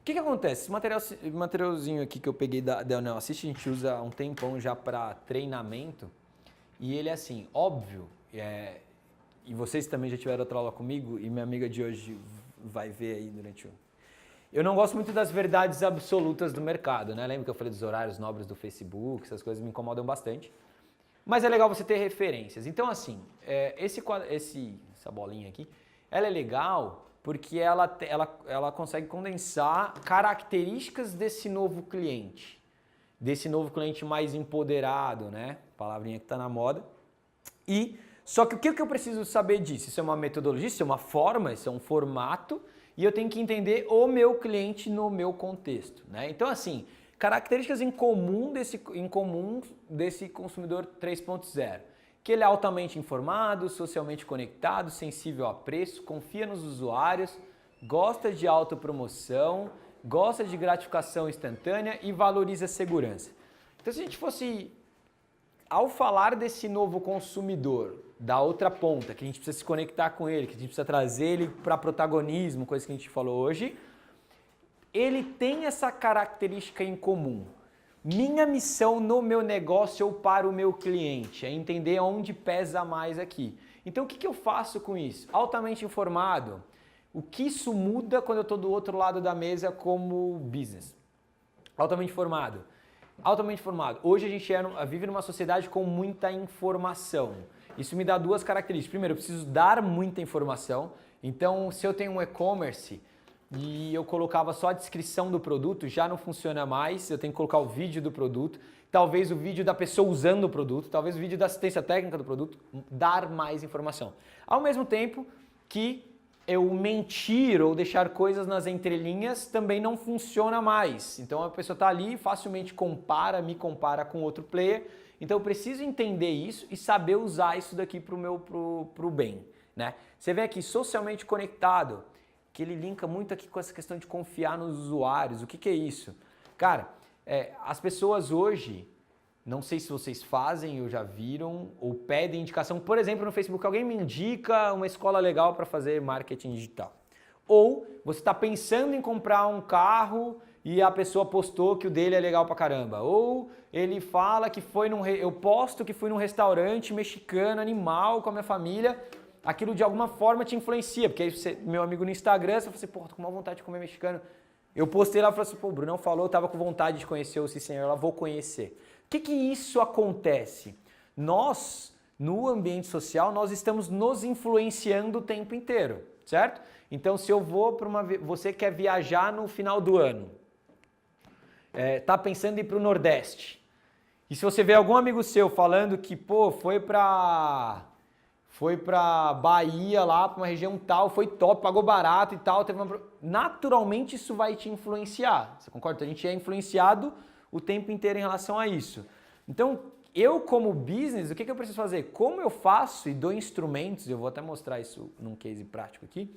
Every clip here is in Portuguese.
que que acontece? Esse materialzinho aqui que eu peguei da Enel Assist, a gente usa há um tempão já para treinamento. E ele é assim, óbvio, e vocês também já tiveram outra aula comigo, e minha amiga de hoje vai ver aí durante o... Eu não gosto muito das verdades absolutas do mercado, né? Lembra que eu falei dos horários nobres do Facebook, essas coisas me incomodam bastante. Mas é legal você ter referências. Então, assim, essa bolinha aqui, ela é legal porque ela consegue condensar características desse novo cliente mais empoderado, né? Palavrinha que está na moda. Só que o que eu preciso saber disso? Isso é uma metodologia, isso é uma forma, isso é um formato, e eu tenho que entender o meu cliente no meu contexto, né? Então, assim, características em comum desse consumidor 3.0. Que ele é altamente informado, socialmente conectado, sensível a preço, confia nos usuários, gosta de autopromoção, gosta de gratificação instantânea e valoriza a segurança. Então, se a gente fosse, ao falar desse novo consumidor, da outra ponta, que a gente precisa se conectar com ele, que a gente precisa trazer ele para protagonismo, coisa que a gente falou hoje, ele tem essa característica em comum. Minha missão no meu negócio ou para o meu cliente é entender onde pesa mais aqui. Então o que eu faço com isso? Altamente informado. O que isso muda quando eu estou do outro lado da mesa como business? Altamente informado. Altamente informado. Hoje a gente vive numa sociedade com muita informação. Isso me dá duas características. Primeiro, eu preciso dar muita informação. Então, se eu tenho um e-commerce e eu colocava só a descrição do produto, já não funciona mais, eu tenho que colocar o vídeo do produto, talvez o vídeo da pessoa usando o produto, talvez o vídeo da assistência técnica do produto, dar mais informação. Ao mesmo tempo que eu mentir ou deixar coisas nas entrelinhas também não funciona mais. Então a pessoa está ali e facilmente me compara com outro player, então eu preciso entender isso e saber usar isso daqui para o bem, né? Você vê aqui, socialmente conectado, que ele linka muito aqui com essa questão de confiar nos usuários. O que é isso? Cara, as pessoas hoje, não sei se vocês fazem ou já viram, ou pedem indicação, por exemplo, no Facebook, alguém me indica uma escola legal para fazer marketing digital. Ou você está pensando em comprar um carro e a pessoa postou que o dele é legal pra caramba. Ou ele fala que eu posto que fui num restaurante mexicano, animal, com a minha família. Aquilo de alguma forma te influencia, porque aí meu amigo no Instagram, você fala assim, pô, tô com uma vontade de comer mexicano. Eu postei lá e falei assim, pô, o Brunão falou, eu tava com vontade de conhecer o Senhor, vou conhecer. O que isso acontece? Nós, no ambiente social, nós estamos nos influenciando o tempo inteiro, certo? Então, se eu vou para você quer viajar no final do ano, tá pensando em ir para o Nordeste, e se você vê algum amigo seu falando que, pô, foi pra Bahia lá, para uma região tal, foi top, pagou barato e tal, naturalmente isso vai te influenciar, você concorda? A gente é influenciado o tempo inteiro em relação a isso. Então, eu como business, o que eu preciso fazer? Como eu faço e dou instrumentos, eu vou até mostrar isso num case prático aqui,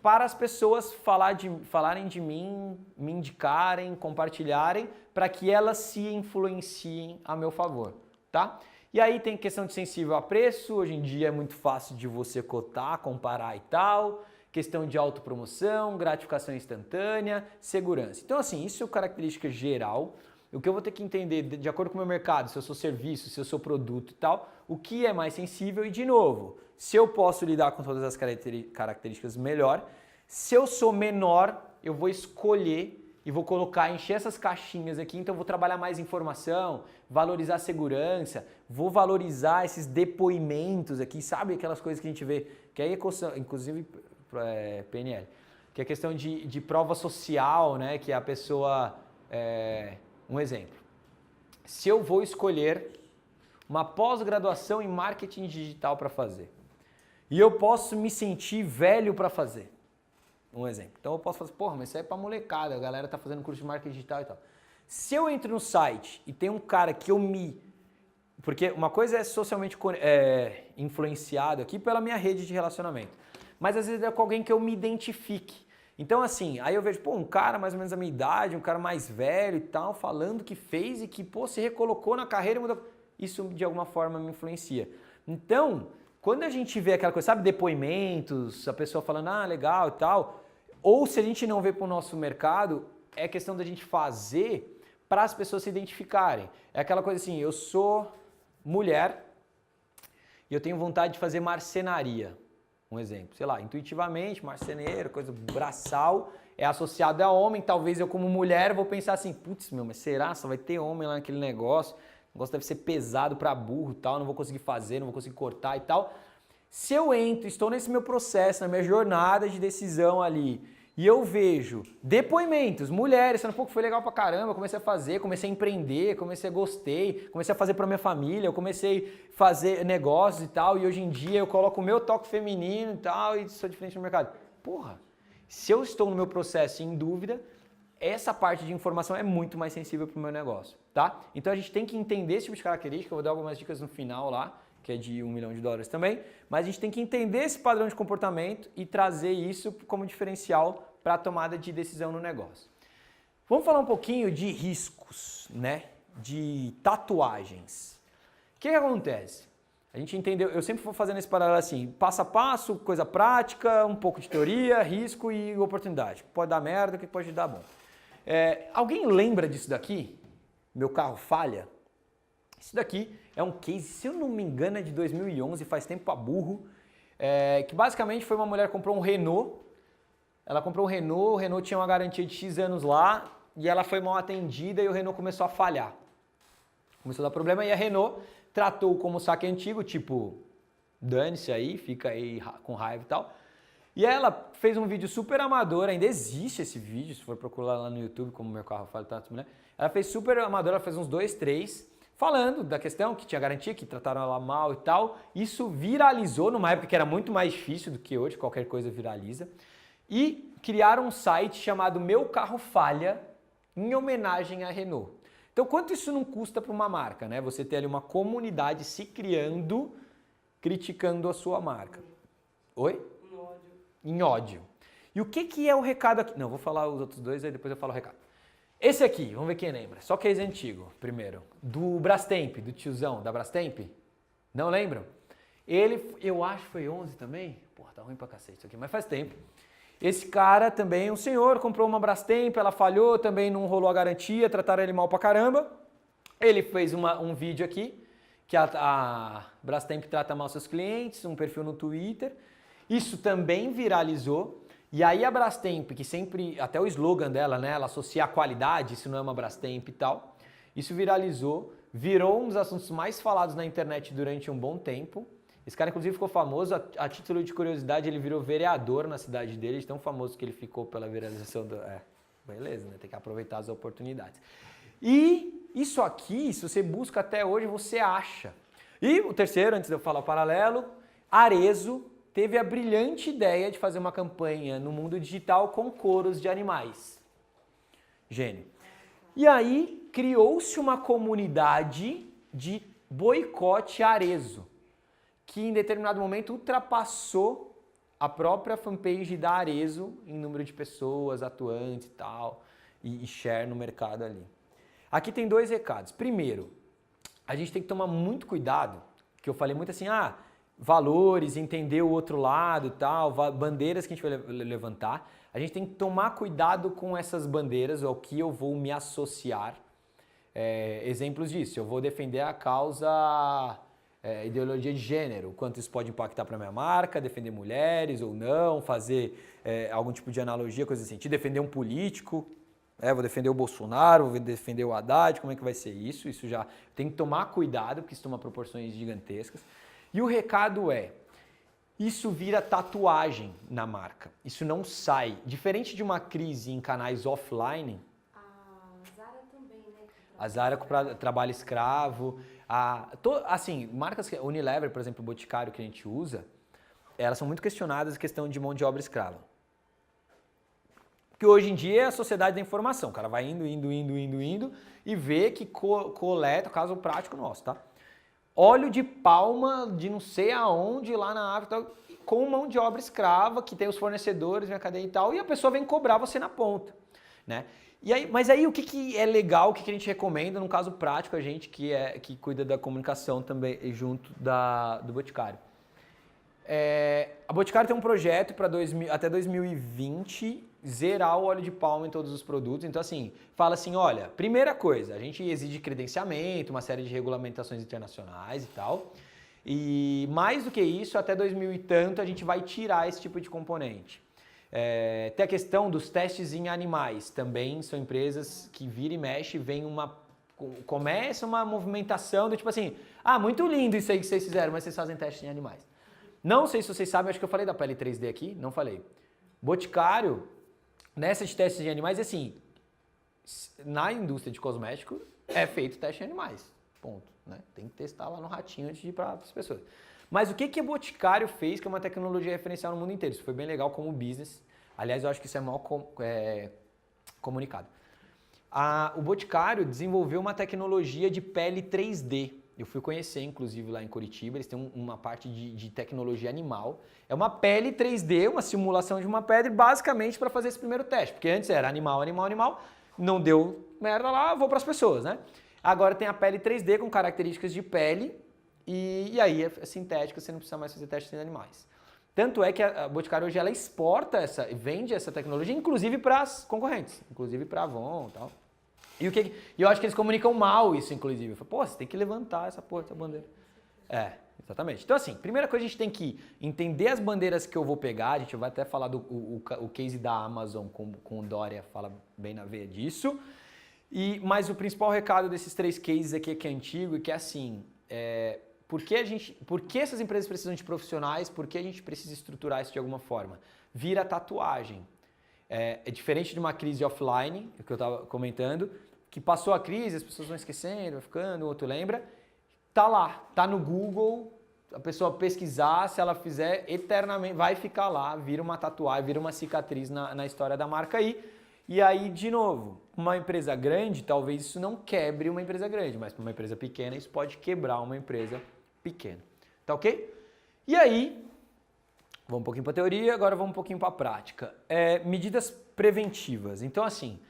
para as pessoas falarem de mim, me indicarem, compartilharem, para que elas se influenciem a meu favor, tá? E aí tem questão de sensível a preço, hoje em dia é muito fácil de você cotar, comparar e tal, questão de autopromoção, gratificação instantânea, segurança. Então assim, isso é característica geral, o que eu vou ter que entender de acordo com o meu mercado, se eu sou serviço, se eu sou produto e tal, o que é mais sensível e de novo, se eu posso lidar com todas as características melhor, se eu sou menor, eu vou escolher e vou encher essas caixinhas aqui, então eu vou trabalhar mais informação, valorizar a segurança, vou valorizar esses depoimentos aqui, sabe aquelas coisas que a gente vê, que aí inclusive PNL, que é a questão de prova social, né, que a pessoa, um exemplo, se eu vou escolher uma pós-graduação em marketing digital para fazer, e eu posso me sentir velho para fazer, um exemplo. Então eu posso falar, porra, mas isso aí é pra molecada, a galera tá fazendo curso de marketing digital e tal. Se eu entro no site e tem um cara que porque uma coisa é socialmente influenciado aqui pela minha rede de relacionamento, mas às vezes é com alguém que eu me identifique. Então assim, aí eu vejo, pô, um cara mais ou menos da minha idade, um cara mais velho e tal, falando que fez e que, pô, se recolocou na carreira e mudou. Isso de alguma forma me influencia. Então, quando a gente vê aquela coisa, sabe, depoimentos, a pessoa falando, ah, legal e tal, Ou se a gente não vê para o nosso mercado, é questão da gente fazer para as pessoas se identificarem. É aquela coisa assim, eu sou mulher e eu tenho vontade de fazer marcenaria. Um exemplo, sei lá, intuitivamente, marceneiro, coisa braçal, é associado a homem, talvez eu como mulher vou pensar assim, putz, meu, mas será? Só vai ter homem lá naquele negócio, o negócio deve ser pesado para burro e tal, não vou conseguir fazer, não vou conseguir cortar e tal. Se eu entro, estou nesse meu processo, na minha jornada de decisão ali, e eu vejo depoimentos, mulheres, falando, pô, foi legal pra caramba, comecei a fazer, comecei a empreender, comecei a gostei, comecei a fazer pra minha família, eu comecei a fazer negócios e tal, e hoje em dia eu coloco o meu toque feminino e tal, e sou diferente no mercado. Porra, se eu estou no meu processo em dúvida, essa parte de informação é muito mais sensível pro meu negócio, tá? Então a gente tem que entender esse tipo de característica, eu vou dar algumas dicas no final lá, que é de $1 milhão também, mas a gente tem que entender esse padrão de comportamento e trazer isso como diferencial para a tomada de decisão no negócio. Vamos falar um pouquinho de riscos, né? De tatuagens. O que acontece? A gente entendeu, eu sempre vou fazendo esse paralelo assim, passo a passo, coisa prática, um pouco de teoria, risco e oportunidade. Pode dar merda, que pode dar bom. Alguém lembra disso daqui? Meu carro falha? Isso daqui é um case, se eu não me engano, é de 2011, faz tempo pra burro, que basicamente foi uma mulher que comprou um Renault, ela comprou um Renault, o Renault tinha uma garantia de X anos lá, e ela foi mal atendida e o Renault começou a falhar. Começou a dar problema e a Renault tratou como saque antigo, tipo, dane-se aí, fica aí com raiva e tal. E ela fez um vídeo super amador, ainda existe esse vídeo, se for procurar lá no YouTube, como meu carro falha, tá, mulher. Ela fez super amador, ela fez uns 2, 3, falando da questão que tinha garantia, que trataram ela mal e tal. Isso viralizou numa época que era muito mais difícil do que hoje, qualquer coisa viraliza. E criaram um site chamado Meu Carro Falha, em homenagem à Renault. Então, quanto isso não custa para uma marca, né? Você ter ali uma comunidade se criando, criticando a sua marca. Oi? Em ódio. Em ódio. E o que é o recado aqui? Não, vou falar os outros dois, aí depois eu falo o recado. Esse aqui, vamos ver quem lembra. Só case antigo, primeiro. Do Brastemp, do tiozão da Brastemp. Não lembram? Ele, eu acho que foi 11 também. Porra, tá ruim pra cacete isso aqui, mas faz tempo. Esse cara também, um senhor, comprou uma Brastemp, ela falhou, também não rolou a garantia, trataram ele mal pra caramba. Ele fez um vídeo aqui, que a Brastemp trata mal seus clientes, um perfil no Twitter. Isso também viralizou. E aí a Brastemp, que sempre, até o slogan dela, né, ela associa a qualidade, isso não é uma Brastemp e tal. Isso viralizou, virou um dos assuntos mais falados na internet durante um bom tempo. Esse cara, inclusive, ficou famoso, a título de curiosidade, ele virou vereador na cidade dele, de tão famoso que ele ficou pela viralização do... beleza, né? Tem que aproveitar as oportunidades. E isso aqui, se você busca até hoje, você acha. E o terceiro, antes de eu falar o paralelo, Arezzo teve a brilhante ideia de fazer uma campanha no mundo digital com coros de animais. Gênio. E aí, criou-se uma comunidade de boicote Arezzo, que em determinado momento ultrapassou a própria fanpage da Arezzo em número de pessoas atuantes e tal, e share no mercado ali. Aqui tem 2 recados. Primeiro, a gente tem que tomar muito cuidado, que eu falei muito assim, valores, entender o outro lado e tal, bandeiras que a gente vai levantar. A gente tem que tomar cuidado com essas bandeiras, ao que eu vou me associar. Exemplos disso, eu vou defender a causa... ideologia de gênero, quanto isso pode impactar para a minha marca, defender mulheres ou não, fazer algum tipo de analogia, coisa assim, defender um político, vou defender o Bolsonaro, vou defender o Haddad, como é que vai ser isso? Isso já tem que tomar cuidado, porque isso toma proporções gigantescas. E o recado isso vira tatuagem na marca, isso não sai. Diferente de uma crise em canais offline, a Zara também, né? A Zara com trabalho escravo, assim, marcas que Unilever, por exemplo, o Boticário que a gente usa, elas são muito questionadas em questão de mão de obra escrava. Que hoje em dia é a sociedade da informação, o cara vai indo e vê que coleta, caso prático nosso, tá? Óleo de palma de não sei aonde lá na África, com mão de obra escrava, que tem os fornecedores, vem a cadeia e tal, e a pessoa vem cobrar você na ponta, né? E aí, mas aí o que é legal, o que a gente recomenda, no caso prático, a gente que cuida da comunicação também junto do Boticário. A Boticário tem um projeto para até 2020 zerar o óleo de palma em todos os produtos. Então, assim, fala assim, olha, primeira coisa, a gente exige credenciamento, uma série de regulamentações internacionais e tal. E mais do que isso, até 2000 e tanto, a gente vai tirar esse tipo de componente. Tem a questão dos testes em animais. Também são empresas que vira e mexe, começa uma movimentação do tipo assim, muito lindo isso aí que vocês fizeram, mas vocês fazem testes em animais. Não sei se vocês sabem, acho que eu falei da pele 3D aqui, não falei. Boticário, nessa de testes em animais, assim, na indústria de cosmético, é feito teste em animais, ponto. Né? Tem que testar lá no ratinho antes de ir para as pessoas. Mas o que o Boticário fez, que é uma tecnologia referencial no mundo inteiro? Isso foi bem legal como business. Aliás, eu acho que isso é mal comunicado. O Boticário desenvolveu uma tecnologia de pele 3D. Eu fui conhecer, inclusive, lá em Curitiba. Eles têm uma parte de tecnologia animal. É uma pele 3D, uma simulação de uma pele, basicamente para fazer esse primeiro teste. Porque antes era animal. Não deu merda lá, vou para as pessoas, né? Agora tem a pele 3D com características de pele e aí é sintética, você não precisa mais fazer testes em animais. Tanto é que a Boticário hoje ela exporta vende essa tecnologia, inclusive para as concorrentes, inclusive para a Avon e tal. E eu acho que eles comunicam mal isso, inclusive. Eu falo, pô, você tem que levantar essa bandeira. Exatamente. Então, assim, primeira coisa a gente tem que entender as bandeiras que eu vou pegar. A gente vai até falar do o case da Amazon com o Dória, fala bem na veia disso. Mas o principal recado desses 3 cases aqui que é antigo e que é assim, por que essas empresas precisam de profissionais, por que a gente precisa estruturar isso de alguma forma? Vira tatuagem. É diferente de uma crise offline, que eu estava comentando, que passou a crise, as pessoas vão esquecendo, vai ficando, o outro lembra, tá lá, tá no Google, a pessoa pesquisar, se ela fizer eternamente, vai ficar lá, vira uma tatuagem, vira uma cicatriz na história da marca aí. E aí, de novo, uma empresa grande, talvez isso não quebre uma empresa grande, mas para uma empresa pequena isso pode quebrar uma empresa pequena. Tá ok? E aí, vamos um pouquinho para a teoria, agora vamos um pouquinho para a prática. Medidas preventivas. Então, assim,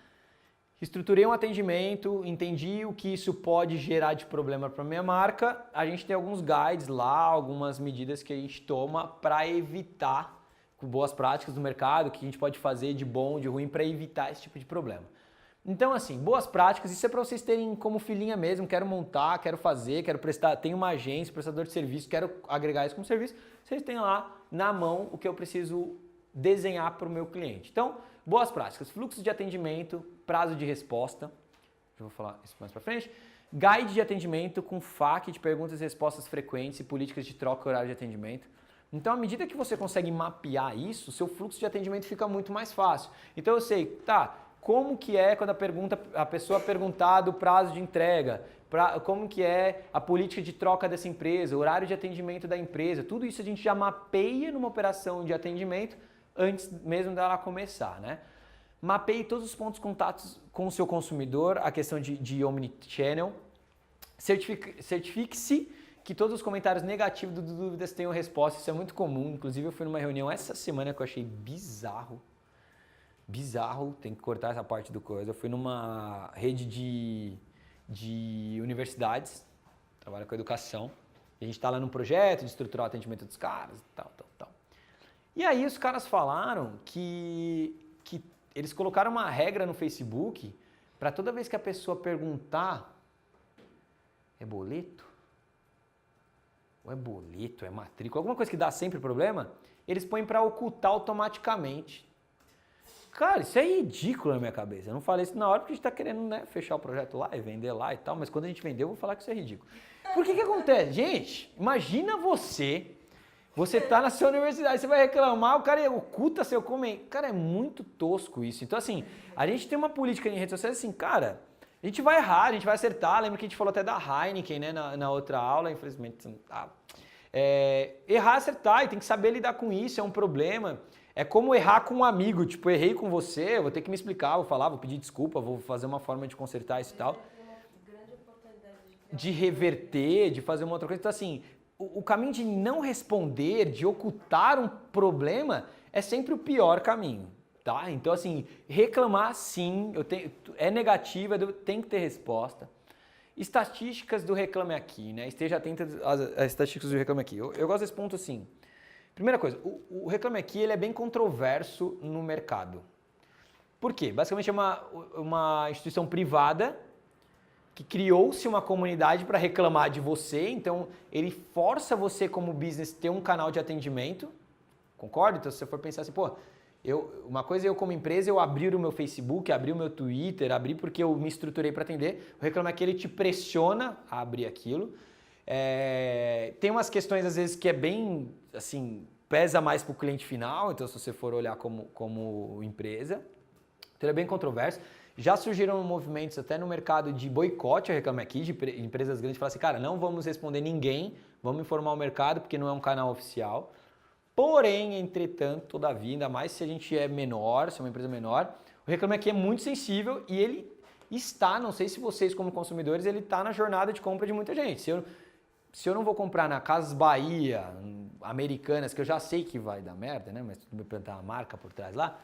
estruturei um atendimento, entendi o que isso pode gerar de problema para a minha marca. A gente tem alguns guides lá, algumas medidas que a gente toma para evitar, com boas práticas do mercado, que a gente pode fazer de bom, de ruim, para evitar esse tipo de problema. Então, assim, boas práticas, isso é para vocês terem como filhinha mesmo, quero montar, quero fazer, quero prestar, tenho uma agência, prestador de serviço, quero agregar isso como serviço, vocês têm lá na mão o que eu preciso desenhar para o meu cliente. Então, boas práticas, fluxo de atendimento, prazo de resposta, eu vou falar isso mais para frente, guide de atendimento com FAQ de perguntas e respostas frequentes e políticas de troca e horário de atendimento. Então, à medida que você consegue mapear isso, o seu fluxo de atendimento fica muito mais fácil. Então, eu sei, tá, como que é quando a pessoa perguntar do prazo de entrega, como que é a política de troca dessa empresa, o horário de atendimento da empresa, tudo isso a gente já mapeia numa operação de atendimento antes mesmo dela começar, né? Mapeie todos os pontos de contatos com o seu consumidor, a questão de omnichannel, certifique-se que todos os comentários negativos do dúvidas tenham resposta, isso é muito comum, inclusive eu fui numa reunião essa semana que eu achei bizarro, tem que cortar essa parte do coisa, eu fui numa rede de universidades, trabalho com educação, e a gente está lá num projeto de estruturar o atendimento dos caras e tal. E aí os caras falaram que eles colocaram uma regra no Facebook para toda vez que a pessoa perguntar, é boleto? Ou é boleto, é matrícula, alguma coisa que dá sempre problema, eles põem para ocultar automaticamente. Cara, isso é ridículo na minha cabeça. Eu não falei isso na hora porque a gente está querendo, né, fechar o projeto lá e vender lá e tal, mas quando a gente vender eu vou falar que isso é ridículo. Por que acontece? Gente, imagina você tá na sua universidade, você vai reclamar, o cara oculta seu comentário. Cara, é muito tosco isso. Então, assim, a gente tem uma política em redes sociais assim, cara, a gente vai errar, a gente vai acertar. Lembra que a gente falou até da Heineken, né, na outra aula, infelizmente não tá. Errar, acertar, e tem que saber lidar com isso, é um problema. É como errar com um amigo, tipo, errei com você, vou ter que me explicar, vou falar, vou pedir desculpa, vou fazer uma forma de consertar isso e tal. De reverter, de fazer uma outra coisa. Então, assim, o caminho de não responder, de ocultar um problema, é sempre o pior caminho, tá? Então, assim, reclamar sim, é negativa, tem que ter resposta. Estatísticas do Reclame Aqui, né? Esteja atento às estatísticas do Reclame Aqui. Eu gosto desse ponto assim. Primeira coisa, o Reclame Aqui ele é bem controverso no mercado. Por quê? Basicamente é uma instituição privada que criou-se uma comunidade para reclamar de você, então ele força você como business ter um canal de atendimento, concorda? Então se você for pensar assim, pô, uma coisa é eu como empresa, eu abrir o meu Facebook, abrir o meu Twitter, abrir porque eu me estruturei para atender, o Reclame Aqui ele te pressiona a abrir aquilo. Tem umas questões às vezes que é bem, assim, pesa mais para o cliente final, então se você for olhar como empresa, então ele é bem controverso. Já surgiram movimentos até no mercado de boicote ao Reclame Aqui, de empresas grandes que falam assim, cara, não vamos responder ninguém, vamos informar o mercado porque não é um canal oficial. Porém, entretanto, todavia, ainda mais se a gente é menor, se é uma empresa menor, o Reclame Aqui é muito sensível e ele está, não sei se vocês como consumidores, ele está na jornada de compra de muita gente. Se eu não vou comprar na Casas Bahia, Americanas, que eu já sei que vai dar merda, né? Mas tudo bem plantar uma marca por trás lá.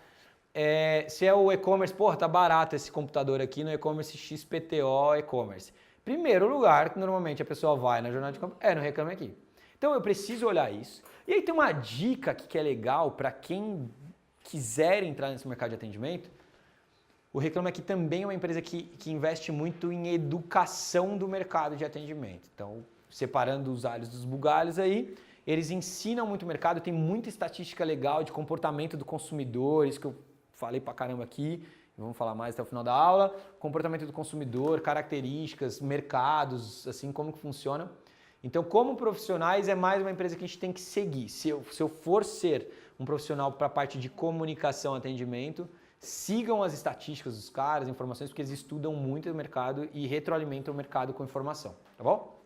Se é o e-commerce, porra, tá barato esse computador aqui no e-commerce XPTO e-commerce. Primeiro lugar que normalmente a pessoa vai na jornada de compra é no Reclame Aqui. Então eu preciso olhar isso. E aí tem uma dica aqui que é legal para quem quiser entrar nesse mercado de atendimento. O Reclame Aqui também é uma empresa que investe muito em educação do mercado de atendimento. Então, separando os alhos dos bugalhos aí, eles ensinam muito o mercado, tem muita estatística legal de comportamento do consumidor, isso que eu falei pra caramba aqui, vamos falar mais até o final da aula, comportamento do consumidor, características, mercados, assim, como que funciona. Então, como profissionais, é mais uma empresa que a gente tem que seguir. Se eu for ser um profissional para a parte de comunicação e atendimento, sigam as estatísticas dos caras, informações, porque eles estudam muito o mercado e retroalimentam o mercado com informação, tá bom?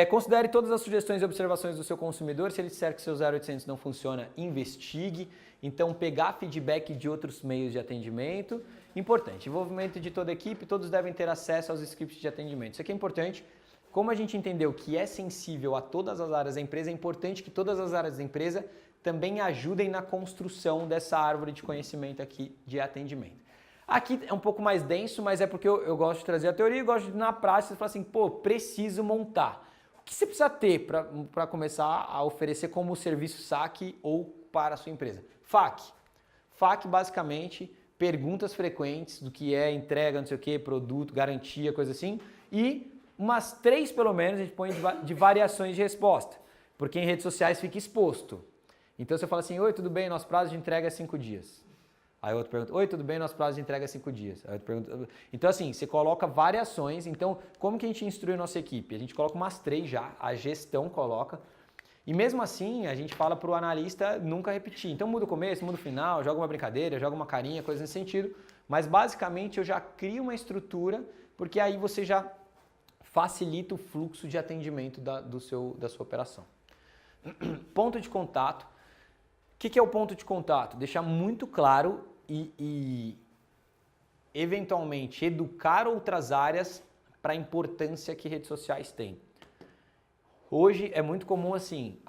Considere todas as sugestões e observações do seu consumidor. Se ele disser que seu 0800 não funciona, investigue. Então, pegar feedback de outros meios de atendimento. Importante, envolvimento de toda a equipe, todos devem ter acesso aos scripts de atendimento. Isso aqui é importante. Como a gente entendeu que é sensível a todas as áreas da empresa, é importante que todas as áreas da empresa também ajudem na construção dessa árvore de conhecimento aqui de atendimento. Aqui é um pouco mais denso, mas é porque eu gosto de trazer a teoria e gosto de, na prática, falar assim, pô, preciso montar. O que você precisa ter para começar a oferecer como serviço saque ou para a sua empresa? FAQ. FAQ, basicamente, perguntas frequentes do que é entrega, não sei o que, produto, garantia, coisa assim, e umas 3, pelo menos, a gente põe de variações de resposta, porque em redes sociais fica exposto. Então você fala assim, oi, tudo bem, nosso prazo de entrega é 5 dias. Aí o outro pergunta, oi, tudo bem, nosso prazo de entrega é 5 dias. Aí outro pergunta, então assim, você coloca variações, então como que a gente instrui a nossa equipe? A gente coloca umas 3 já, a gestão coloca, e mesmo assim a gente fala para o analista nunca repetir. Então muda o começo, muda o final, joga uma brincadeira, joga uma carinha, coisa nesse sentido, mas basicamente eu já crio uma estrutura, porque aí você já facilita o fluxo de atendimento da sua operação. Ponto de contato. O que é o ponto de contato? Deixar muito claro e eventualmente educar outras áreas para a importância que redes sociais têm. Hoje é muito comum assim,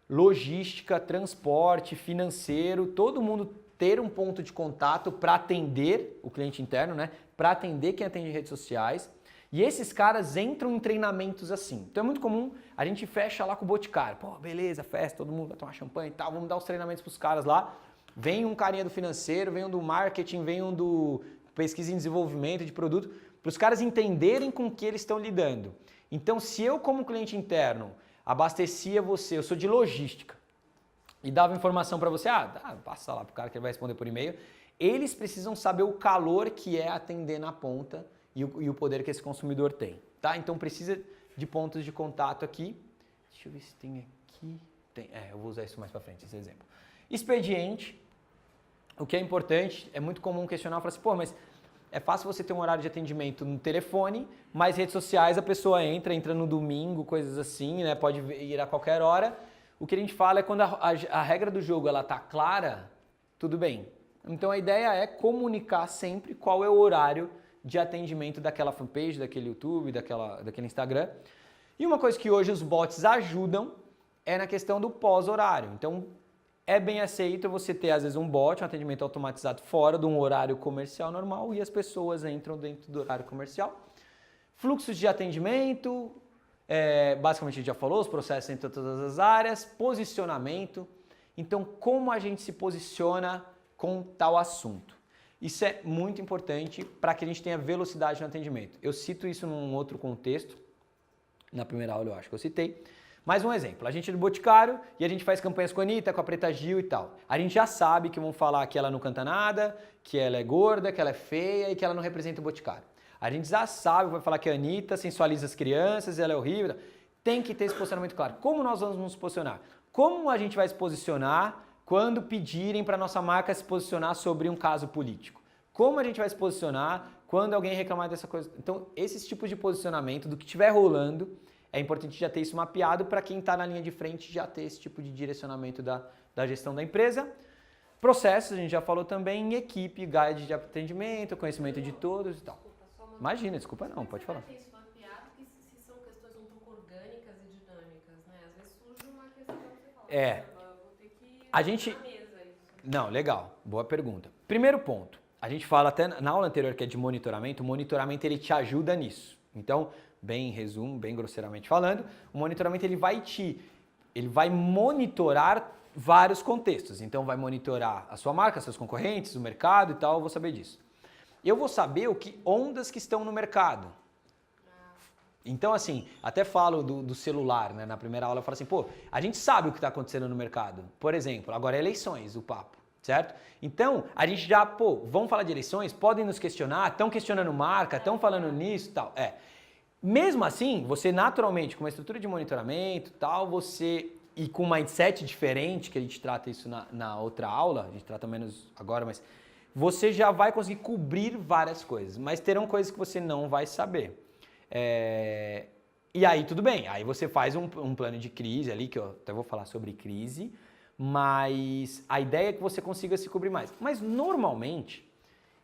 logística, transporte, financeiro, todo mundo ter um ponto de contato para atender o cliente interno, né? Para atender quem atende redes sociais. E esses caras entram em treinamentos assim. Então é muito comum, a gente fecha lá com o Boticário. Pô, beleza, festa, todo mundo vai tomar champanhe e tal, vamos dar os treinamentos para os caras lá. Vem um carinha do financeiro, vem um do marketing, vem um do pesquisa e desenvolvimento de produto, para os caras entenderem com o que eles estão lidando. Então, se eu como cliente interno abastecia você, eu sou de logística, e dava informação para você, passa lá para o cara que ele vai responder por e-mail, eles precisam saber o calor que é atender na ponta e o poder que esse consumidor tem, tá? Então precisa de pontos de contato aqui. Deixa eu ver se tem aqui. Tem, eu vou usar isso mais para frente, esse exemplo. Expediente. O que é importante, é muito comum questionar, falar assim, pô, mas é fácil você ter um horário de atendimento no telefone, mas redes sociais a pessoa entra no domingo, coisas assim, né? Pode ir a qualquer hora. O que a gente fala é quando a regra do jogo ela tá clara, tudo bem. Então a ideia é comunicar sempre qual é o horário de atendimento daquela fanpage, daquele YouTube, daquele Instagram. E uma coisa que hoje os bots ajudam é na questão do pós-horário. Então, é bem aceito você ter, às vezes, um bot, um atendimento automatizado fora de um horário comercial normal e as pessoas entram dentro do horário comercial. Fluxos de atendimento, basicamente a gente já falou, os processos entre todas as áreas, posicionamento. Então, como a gente se posiciona com tal assunto? Isso é muito importante para que a gente tenha velocidade no atendimento. Eu cito isso num outro contexto, na primeira aula eu acho que eu citei. Mais um exemplo, a gente é do Boticário e a gente faz campanhas com a Anitta, com a Preta Gil e tal. A gente já sabe que vão falar que ela não canta nada, que ela é gorda, que ela é feia e que ela não representa o Boticário. A gente já sabe que vai falar que a Anitta sensualiza as crianças, ela é horrível. Tem que ter esse posicionamento claro. Como nós vamos nos posicionar? Como a gente vai se posicionar quando pedirem para nossa marca se posicionar sobre um caso político? Como a gente vai se posicionar quando alguém reclamar dessa coisa? Então, esses tipos de posicionamento, do que estiver rolando, é importante já ter isso mapeado para quem está na linha de frente já ter esse tipo de direcionamento da gestão da empresa. Processos, a gente já falou também, equipe, guide de atendimento, conhecimento de todos e tal. Imagina, desculpa não, pode falar. Tem isso mapeado, que se são questões um pouco orgânicas e dinâmicas, né? Às vezes surge uma questão que você fala, eu vou ter que a gente... na mesa isso. Não, legal, boa pergunta. Primeiro ponto, a gente fala até na aula anterior que é de monitoramento, o monitoramento ele te ajuda nisso. Então, bem em resumo, bem grosseiramente falando, o monitoramento ele vai monitorar vários contextos. Então vai monitorar a sua marca, seus concorrentes, o mercado e tal, eu vou saber disso. Eu vou saber ondas que estão no mercado. Então assim, até falo do celular, né? Na primeira aula eu falo assim, pô, a gente sabe o que está acontecendo no mercado. Por exemplo, agora é eleições, o papo. Certo? Então, a gente já, vamos falar de eleições, podem nos questionar, estão questionando marca, estão falando nisso e tal. Mesmo assim, você naturalmente, com uma estrutura de monitoramento e tal, e com um mindset diferente, que a gente trata isso na outra aula, a gente trata menos agora, mas você já vai conseguir cobrir várias coisas, mas terão coisas que você não vai saber. E aí tudo bem, aí você faz um plano de crise ali, que eu até vou falar sobre crise, mas a ideia é que você consiga se cobrir mais. Mas normalmente,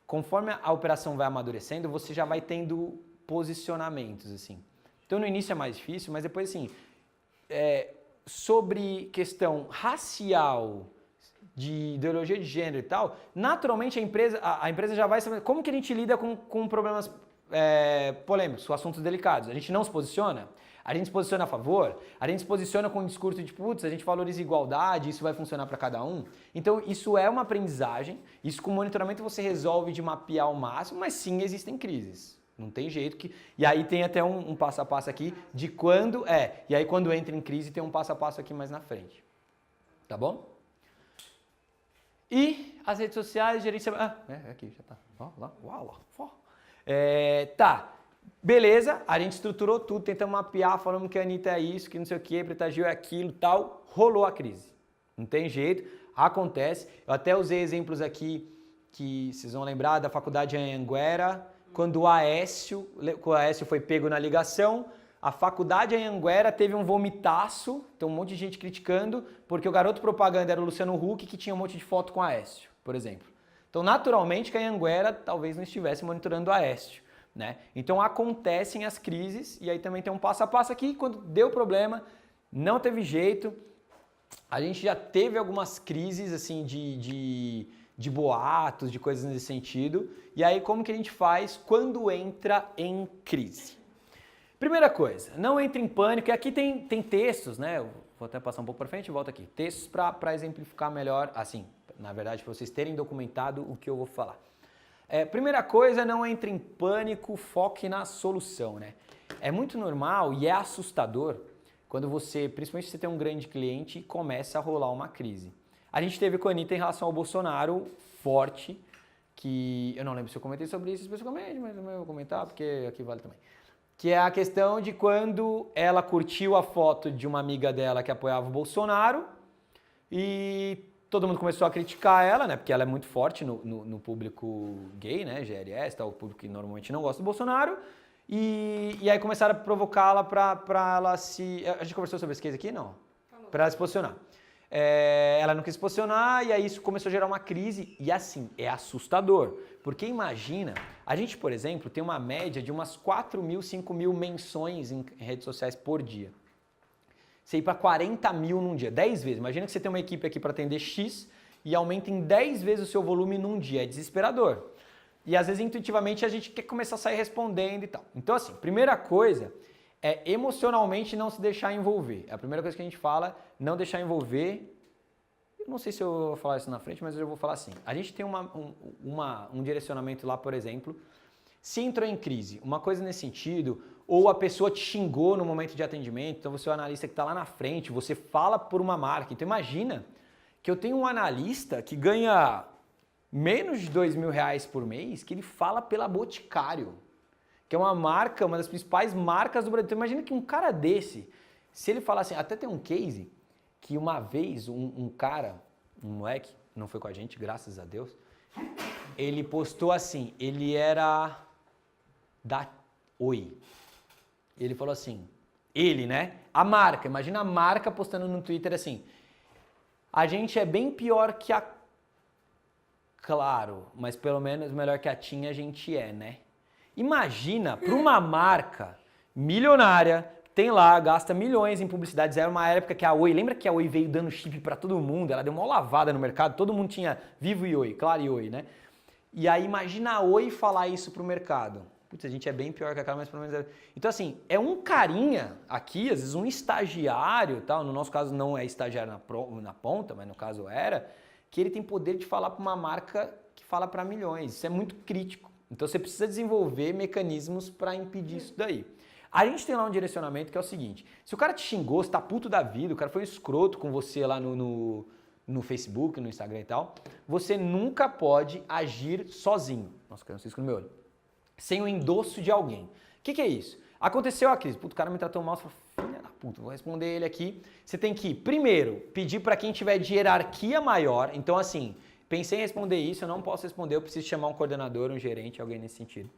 conforme a operação vai amadurecendo, você já vai tendo posicionamentos, assim. Então no início é mais difícil, mas depois assim, sobre questão racial, de ideologia de gênero e tal, naturalmente a empresa já vai saber como que a gente lida com problemas polêmicos, com assuntos delicados. A gente não se posiciona? A gente se posiciona a favor? A gente se posiciona com um discurso de, putz, a gente valoriza igualdade, isso vai funcionar para cada um? Então, isso é uma aprendizagem, isso com monitoramento você resolve de mapear ao máximo, mas sim existem crises. Não tem jeito que... E aí tem até um passo a passo aqui de quando... E aí quando entra em crise tem um passo a passo aqui mais na frente. Tá bom? E as redes sociais, gerenciamento... aqui já tá. Uau. Tá. Beleza, a gente estruturou tudo, tentamos mapear, falamos que a Anitta é isso, que não sei o que, Preta Gil é aquilo, tal, rolou a crise. Não tem jeito, acontece. Eu até usei exemplos aqui que vocês vão lembrar da faculdade Anhanguera, quando o Aécio foi pego na ligação, a faculdade Anhanguera teve um vomitaço, tem um monte de gente criticando, porque o garoto propaganda era o Luciano Huck, que tinha um monte de foto com o Aécio, por exemplo. Então, naturalmente, que a Anhanguera talvez não estivesse monitorando o Aécio. Né? Então acontecem as crises e aí também tem um passo a passo aqui, quando deu problema, não teve jeito, a gente já teve algumas crises assim de boatos, de coisas nesse sentido, e aí como que a gente faz quando entra em crise? Primeira coisa, não entre em pânico, e aqui tem textos, né? Eu vou até passar um pouco para frente e volto aqui, textos para exemplificar melhor, assim, na verdade para vocês terem documentado o que eu vou falar. Primeira coisa, não entre em pânico, foque na solução, né? É muito normal e é assustador quando você, principalmente se você tem um grande cliente, e começa a rolar uma crise. A gente teve com a Anitta em relação ao Bolsonaro forte, que eu não lembro se eu comentei sobre isso especificamente, mas eu vou comentar porque aqui vale também. Que é a questão de quando ela curtiu a foto de uma amiga dela que apoiava o Bolsonaro e todo mundo começou a criticar ela, né? Porque ela é muito forte no público gay, né? GLS, tal, o público que normalmente não gosta do Bolsonaro. E aí começaram a provocá-la pra ela se... A gente conversou sobre esse case aqui? Não. Pra ela se posicionar. Ela não quis se posicionar e aí isso começou a gerar uma crise. E assim, é assustador. Porque imagina, a gente, por exemplo, tem uma média de umas 4.000, 5.000 menções em redes sociais por dia. Você ir para 40 mil num dia, 10 vezes. Imagina que você tem uma equipe aqui para atender X e aumenta em 10 vezes o seu volume num dia. É desesperador. E às vezes, intuitivamente, a gente quer começar a sair respondendo e tal. Então, assim, primeira coisa é emocionalmente não se deixar envolver. É a primeira coisa que a gente fala, não deixar envolver. não sei se eu vou falar isso na frente, mas eu vou falar assim. A gente tem um direcionamento lá, por exemplo, se entrou em crise, uma coisa nesse sentido, ou a pessoa te xingou no momento de atendimento, então você é o analista que está lá na frente, você fala por uma marca. Então imagina que eu tenho um analista que ganha menos de R$2.000 por mês, que ele fala pela Boticário, que é uma marca, uma das principais marcas do Brasil. Então imagina que um cara desse, se ele falar assim, até tem um case que uma vez um cara, um moleque, não foi com a gente, graças a Deus, ele postou assim, ele era da Oi. Ele falou assim, ele, né? A marca, imagina a marca postando no Twitter assim, a gente é bem pior que a Claro, mas pelo menos melhor que a TIM a gente é, né? Imagina, para uma marca milionária, tem lá, gasta milhões em publicidades, era uma época que a Oi, lembra que a Oi veio dando chip para todo mundo, ela deu uma lavada no mercado, todo mundo tinha Vivo e Oi, Claro e Oi, né? E aí imagina a Oi falar isso pro mercado. Putz, a gente é bem pior que aquela, mas pelo menos... Então assim, é um carinha aqui, às vezes um estagiário, tal, no nosso caso não é estagiário na ponta, mas no caso era, que ele tem poder de falar para uma marca que fala para milhões. Isso é muito crítico. Então você precisa desenvolver mecanismos para impedir isso daí. A gente tem lá um direcionamento que é o seguinte, se o cara te xingou, você tá puto da vida, o cara foi escroto com você lá no Facebook, no Instagram e tal, você nunca pode agir sozinho. Nossa, caiu um cisco no meu olho. Sem o endosso de alguém. O que é isso? Aconteceu a crise. Puto, o cara me tratou mal, você falou, filha da puta, vou responder ele aqui. Você tem que, primeiro, pedir para quem tiver de hierarquia maior. Então, assim, pensei em responder isso, eu não posso responder, eu preciso chamar um coordenador, um gerente, alguém nesse sentido.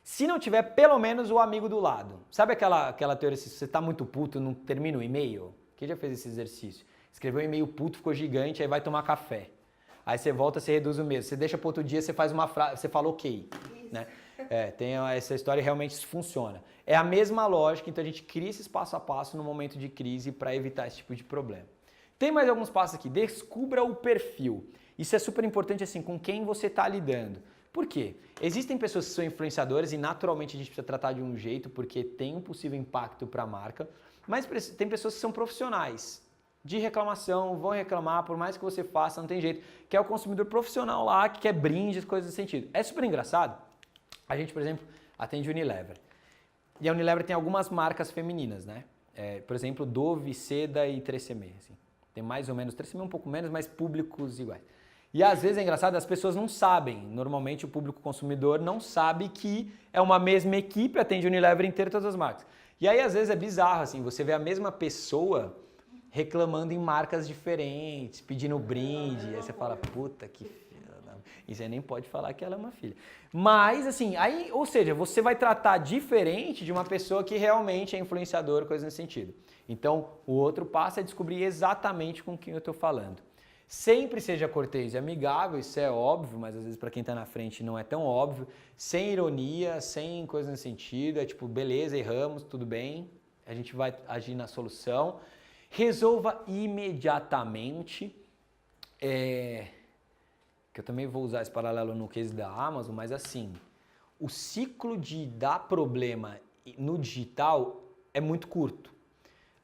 Se não tiver, pelo menos o amigo do lado. Sabe aquela teoria, se você tá muito puto, não termina o e-mail? Quem já fez esse exercício? Escreveu um e-mail puto, ficou gigante, aí vai tomar café. Aí você volta, você reduz o mesmo. Você deixa para outro dia, você faz uma frase, você fala ok, né? Tem essa história e realmente isso funciona. É a mesma lógica, então a gente cria esse passo a passo no momento de crise para evitar esse tipo de problema. Tem mais alguns passos aqui. Descubra o perfil. Isso é super importante, assim, com quem você está lidando. Por quê? Existem pessoas que são influenciadoras e naturalmente a gente precisa tratar de um jeito porque tem um possível impacto para a marca, mas tem pessoas que são profissionais de reclamação, vão reclamar, por mais que você faça, não tem jeito, que é o consumidor profissional lá, que quer brindes, coisas desse sentido. É super engraçado. A gente, por exemplo, atende Unilever. E a Unilever tem algumas marcas femininas, né? Por exemplo, Dove, Seda e 3CM. Assim. Tem mais ou menos, 3CM um pouco menos, mas públicos iguais. E às vezes é engraçado, as pessoas não sabem. Normalmente o público consumidor não sabe que é uma mesma equipe, atende Unilever inteira, todas as marcas. E aí às vezes é bizarro, assim, você vê a mesma pessoa reclamando em marcas diferentes, pedindo brinde. Aí você fala, puta que filha. E você nem pode falar que ela é uma filha. Mas, assim, aí, ou seja, você vai tratar diferente de uma pessoa que realmente é influenciadora, coisa nesse sentido. Então, o outro passo é descobrir exatamente com quem eu estou falando. Sempre seja cortês e amigável, isso é óbvio, mas às vezes para quem está na frente não é tão óbvio. Sem ironia, sem coisa nesse sentido, é tipo, beleza, erramos, tudo bem, a gente vai agir na solução. Resolva imediatamente. Que eu também vou usar esse paralelo no case da Amazon, mas assim, o ciclo de dar problema no digital é muito curto.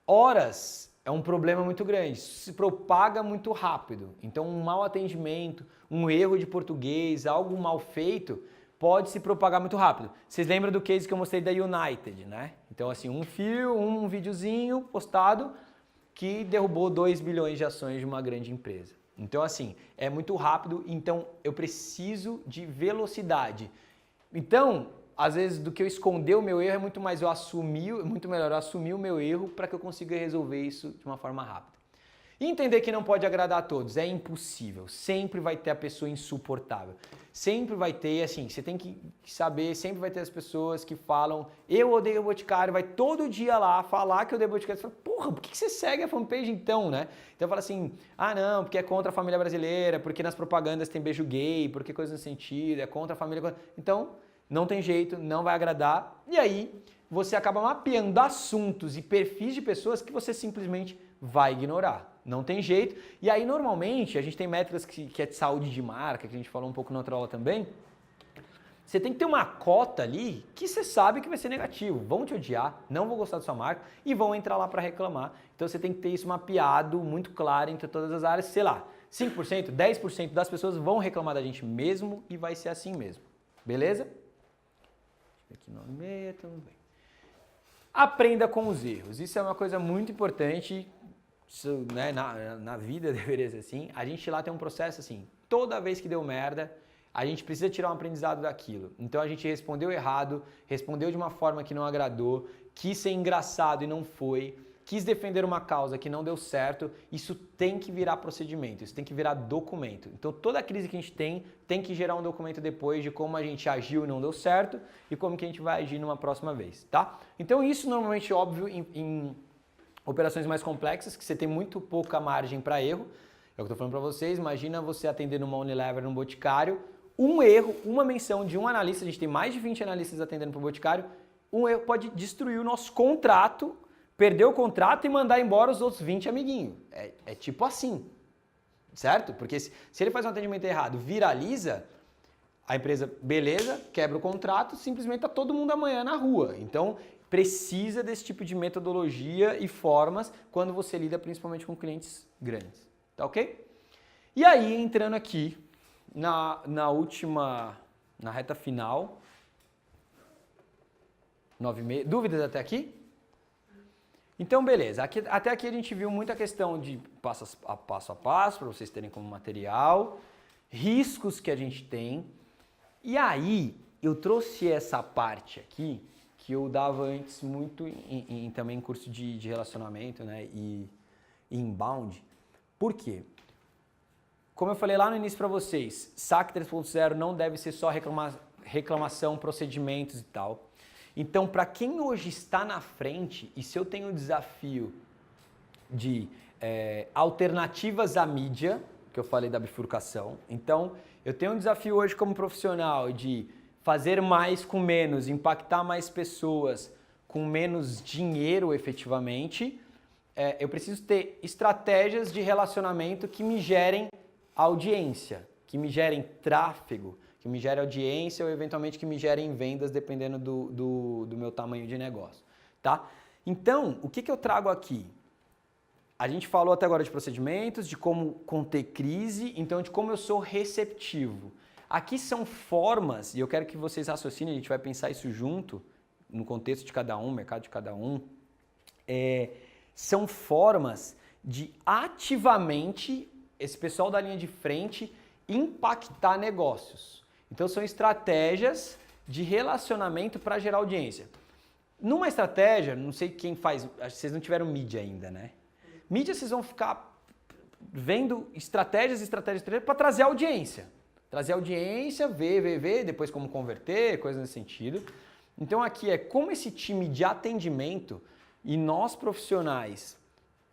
Horas é um problema muito grande, se propaga muito rápido. Então um mau atendimento, um erro de português, algo mal feito, pode se propagar muito rápido. Vocês lembram do case que eu mostrei da United, né? Então assim, um videozinho postado que derrubou 2 bilhões de ações de uma grande empresa. Então, assim, é muito rápido, então eu preciso de velocidade. Então, às vezes, do que eu esconder o meu erro, é muito melhor eu assumir o meu erro para que eu consiga resolver isso de uma forma rápida. E entender que não pode agradar a todos, é impossível. Sempre vai ter a pessoa insuportável. Sempre vai ter, assim, você tem que saber, sempre vai ter as pessoas que falam, eu odeio o Boticário, vai todo dia lá falar que eu odeio o Boticário. Você fala, porra, por que você segue a fanpage então, né? Então fala assim, não, porque é contra a família brasileira, porque nas propagandas tem beijo gay, porque coisa nesse sentido, é contra a família. Então, não tem jeito, não vai agradar. E aí, você acaba mapeando assuntos e perfis de pessoas que você simplesmente vai ignorar. Não tem jeito. E aí, normalmente, a gente tem métricas que é de saúde de marca, que a gente falou um pouco na outra aula também. Você tem que ter uma cota ali que você sabe que vai ser negativo. Vão te odiar, não vão gostar da sua marca e vão entrar lá para reclamar. Então, você tem que ter isso mapeado, muito claro entre todas as áreas. Sei lá, 5%, 10% das pessoas vão reclamar da gente mesmo e vai ser assim mesmo. Beleza? Aqui 9,6, tudo bem. Aprenda com os erros. Isso é uma coisa muito importante. Isso, né, na vida deveria ser assim. A gente lá tem um processo assim. Toda vez que deu merda, a gente precisa tirar um aprendizado daquilo. Então a gente respondeu errado, respondeu de uma forma que não agradou, quis ser engraçado e não foi, quis defender uma causa que não deu certo. Isso tem que virar procedimento, isso tem que virar documento. Então toda crise que a gente tem que gerar um documento depois de como a gente agiu e não deu certo e como que a gente vai agir numa próxima vez, tá? Então isso normalmente é óbvio em operações mais complexas, que você tem muito pouca margem para erro. É o que eu estou falando para vocês. Imagina você atendendo uma Unilever num boticário, um erro, uma menção de um analista, a gente tem mais de 20 analistas atendendo para o boticário, um erro pode destruir o nosso contrato, perder o contrato e mandar embora os outros 20 amiguinhos. É tipo assim, certo? Porque se ele faz um atendimento errado, viraliza, a empresa, beleza, quebra o contrato, simplesmente está todo mundo amanhã na rua. Então, precisa desse tipo de metodologia e formas quando você lida principalmente com clientes grandes. Tá ok? E aí, entrando aqui na reta final, 9,5, dúvidas até aqui? Então, beleza. Até aqui a gente viu muita questão de passo a passo, para vocês terem como material, riscos que a gente tem. E aí, eu trouxe essa parte aqui, que eu dava antes muito também em curso de relacionamento, né, e inbound. Por quê? Como eu falei lá no início para vocês, SAC 3.0 não deve ser só reclamação, procedimentos e tal. Então, para quem hoje está na frente, e se eu tenho o desafio de alternativas à mídia, que eu falei da bifurcação, então eu tenho um desafio hoje como profissional de fazer mais com menos, impactar mais pessoas com menos dinheiro efetivamente, eu preciso ter estratégias de relacionamento que me gerem audiência, que me gerem tráfego, que me gerem audiência ou eventualmente que me gerem vendas dependendo do meu tamanho de negócio, tá? Então, o que eu trago aqui? A gente falou até agora de procedimentos, de como conter crise, então de como eu sou receptivo. Aqui são formas, e eu quero que vocês raciocinem, a gente vai pensar isso junto, no contexto de cada um, mercado de cada um, são formas de ativamente, esse pessoal da linha de frente, impactar negócios. Então são estratégias de relacionamento para gerar audiência. Numa estratégia, não sei quem faz, acho que vocês não tiveram mídia ainda, né? Mídia vocês vão ficar vendo estratégias para trazer audiência. Trazer audiência, ver, depois como converter, coisas nesse sentido. Então aqui é como esse time de atendimento e nós profissionais,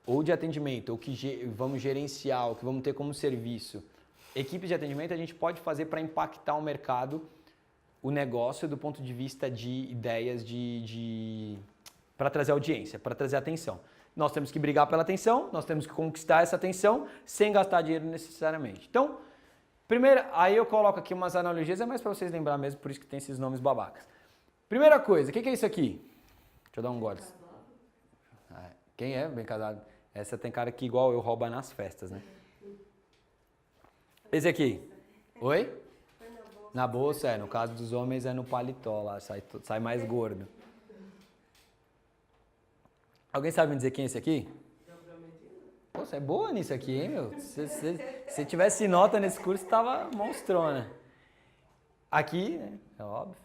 ou de atendimento, ou que vamos gerenciar, ou que vamos ter como serviço, equipes de atendimento, a gente pode fazer para impactar o mercado, o negócio, do ponto de vista de ideias para trazer audiência, para trazer atenção. Nós temos que brigar pela atenção, nós temos que conquistar essa atenção sem gastar dinheiro necessariamente. Então, primeiro, aí eu coloco aqui umas analogias, é mais para vocês lembrar mesmo, por isso que tem esses nomes babacas. Primeira coisa, o que é isso aqui? Deixa eu dar um gole. Quem é bem casado? Essa tem cara que igual eu rouba nas festas, né? Esse aqui. Oi? Na bolsa, no caso dos homens é no paletó lá, sai mais gordo. Alguém sabe me dizer quem é esse aqui? Pô, você é boa nisso aqui, hein, meu? Se tivesse nota nesse curso, tava monstrona. Aqui, né? É óbvio.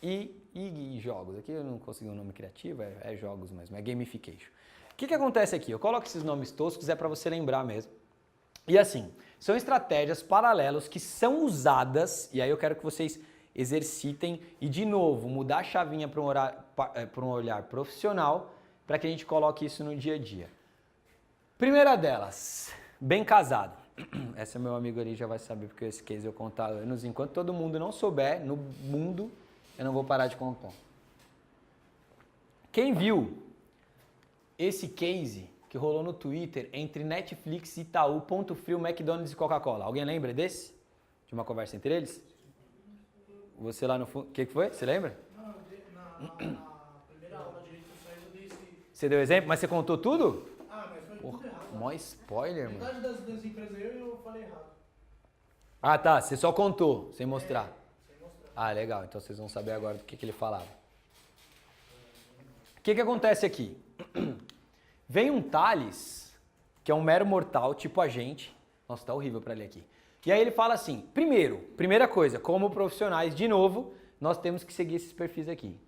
E jogos. Aqui eu não consegui um nome criativo, é jogos mesmo, é gamification. O que acontece aqui? Eu coloco esses nomes toscos, é para você lembrar mesmo. E assim, são estratégias paralelas que são usadas, e aí eu quero que vocês exercitem e, de novo, mudar a chavinha para um olhar profissional para que a gente coloque isso no dia a dia. Primeira delas, bem casado. Essa meu amigo ali já vai saber porque esse case eu conto há anos. Enquanto todo mundo não souber, no mundo, eu não vou parar de contar. Quem viu esse case que rolou no Twitter entre Netflix, Itaú, Ponto Frio, McDonald's e Coca-Cola? Alguém lembra desse? De uma conversa entre eles? Você lá no fundo, o que foi? Você lembra? Não, na primeira aula de redes sociais eu dei esse... Você deu exemplo, mas você contou tudo? Ah, mas foi tudo errado. Mó spoiler, mano. Metade das empresas eu falei errado. Ah, tá. Você só contou, sem mostrar. Sem mostrar. Ah, legal. Então vocês vão saber agora do que ele falava. O que acontece aqui? Vem um Thales, que é um mero mortal, tipo a gente. Nossa, tá horrível pra ler aqui. E aí ele fala assim, primeira coisa, como profissionais, de novo, nós temos que seguir esses perfis aqui.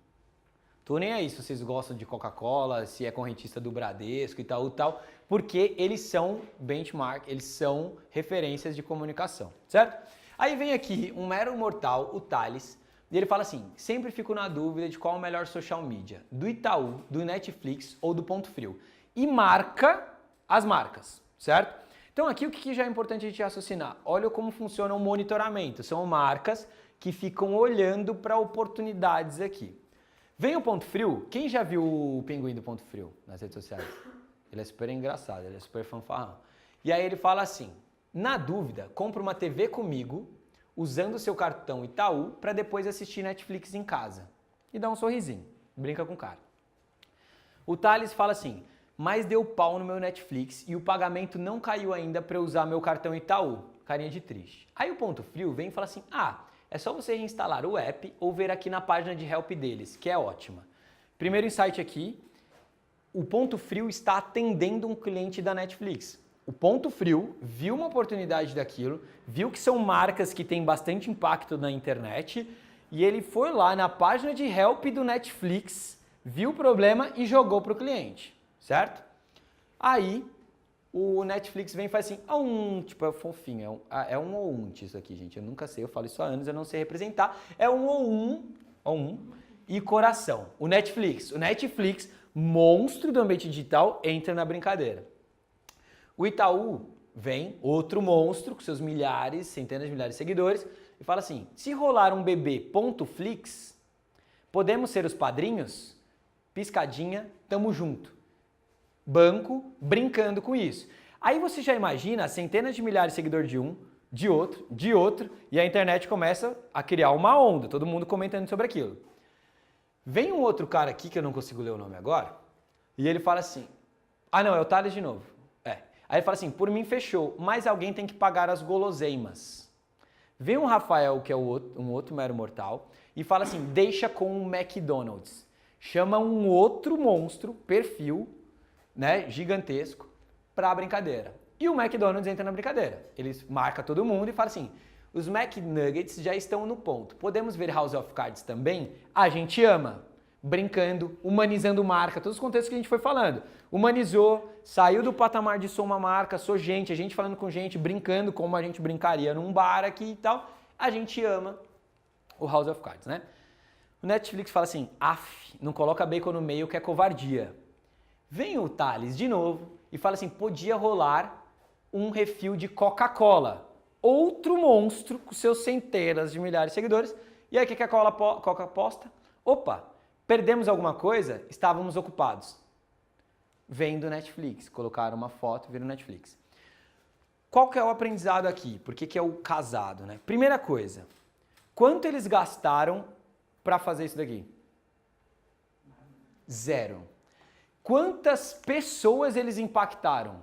Tô nem aí se vocês gostam de Coca-Cola, se é correntista do Bradesco e tal, porque eles são benchmark, eles são referências de comunicação, certo? Aí vem aqui um mero mortal, o Thales, e ele fala assim, sempre fico na dúvida de qual é o melhor social media, do Itaú, do Netflix ou do Ponto Frio. E marca as marcas, certo? Então aqui o que já é importante a gente raciocinar? Olha como funciona o monitoramento. São marcas que ficam olhando para oportunidades aqui. Vem o Ponto Frio. Quem já viu o pinguim do Ponto Frio nas redes sociais? Ele é super engraçado, ele é super fanfarrão. E aí ele fala assim, na dúvida, compra uma TV comigo, usando o seu cartão Itaú, para depois assistir Netflix em casa. E dá um sorrisinho, brinca com o cara. O Thales fala assim, mas deu pau no meu Netflix e o pagamento não caiu ainda para eu usar meu cartão Itaú. Carinha de triste. Aí o Ponto Frio vem e fala assim, é só você reinstalar o app ou ver aqui na página de help deles, que é ótima. Primeiro insight aqui, o Ponto Frio está atendendo um cliente da Netflix. O Ponto Frio viu uma oportunidade daquilo, viu que são marcas que têm bastante impacto na internet e ele foi lá na página de help do Netflix, viu o problema e jogou para o cliente. Certo? Aí o Netflix vem e faz assim, tipo, é fofinho, é um ounte isso aqui, gente. Eu nunca sei, eu falo isso há anos, eu não sei representar. É um e coração. O Netflix, monstro do ambiente digital, entra na brincadeira. O Itaú vem, outro monstro, com seus milhares, centenas de milhares de seguidores, e fala assim, se rolar um bebê.flix, podemos ser os padrinhos? Piscadinha, tamo junto. Banco brincando com isso. Aí você já imagina centenas de milhares de seguidores de um, de outro, e a internet começa a criar uma onda, todo mundo comentando sobre aquilo. Vem um outro cara aqui, que eu não consigo ler o nome agora, e ele fala assim, não, é o Thales de novo. Aí ele fala assim, por mim fechou, mas alguém tem que pagar as guloseimas. Vem um Rafael, que é um outro mero mortal, e fala assim, deixa com o McDonald's. Chama um outro monstro, perfil, né, gigantesco, para a brincadeira. E o McDonald's entra na brincadeira. Eles marcam todo mundo e falam assim, os McNuggets já estão no ponto. Podemos ver House of Cards também? A gente ama. Brincando, humanizando marca, todos os contextos que a gente foi falando. Humanizou, saiu do patamar de sou uma marca, sou gente, a gente falando com gente, brincando como a gente brincaria num bar aqui e tal. A gente ama o House of Cards, né? O Netflix fala assim, não coloca bacon no meio que é covardia. Vem o Thales de novo e fala assim, podia rolar um refil de Coca-Cola. Outro monstro com seus centenas de milhares de seguidores. E aí o que a Coca posta? Opa, perdemos alguma coisa? Estávamos ocupados. Vem do Netflix, colocaram uma foto e viram Netflix. Qual que é o aprendizado aqui? Por que é o casado, né? Primeira coisa, quanto eles gastaram para fazer isso daqui? 0. Quantas pessoas eles impactaram?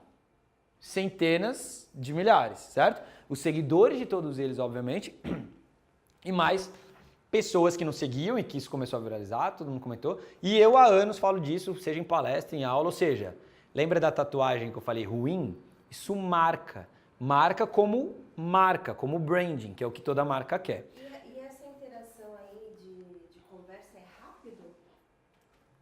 Centenas de milhares, certo? Os seguidores de todos eles, obviamente, e mais pessoas que não seguiam e que isso começou a viralizar, todo mundo comentou. E eu há anos falo disso, seja em palestra, em aula, ou seja, lembra da tatuagem que eu falei ruim? Isso marca. Marca, como branding, que é o que toda marca quer. E essa interação aí de conversa é rápido?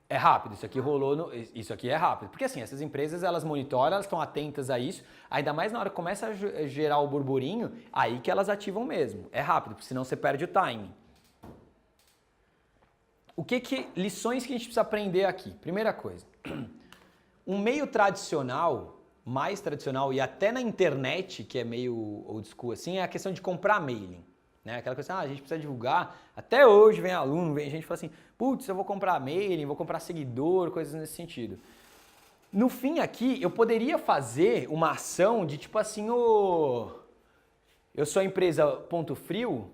É rápido, isso aqui rolou, isso aqui é rápido. Porque assim, essas empresas, elas monitoram, elas estão atentas a isso, ainda mais na hora que começa a gerar o burburinho, aí que elas ativam mesmo. É rápido, porque senão você perde o timing. Lições que a gente precisa aprender aqui? Primeira coisa, um meio tradicional, mais tradicional, e até na internet, que é meio old school assim, é a questão de comprar mailing. Né? Aquela coisa assim, a gente precisa divulgar. Até hoje vem aluno, vem gente que fala assim, putz, eu vou comprar mailing, vou comprar seguidor, coisas nesse sentido. No fim aqui, eu poderia fazer uma ação de tipo assim, eu sou a empresa Ponto Frio,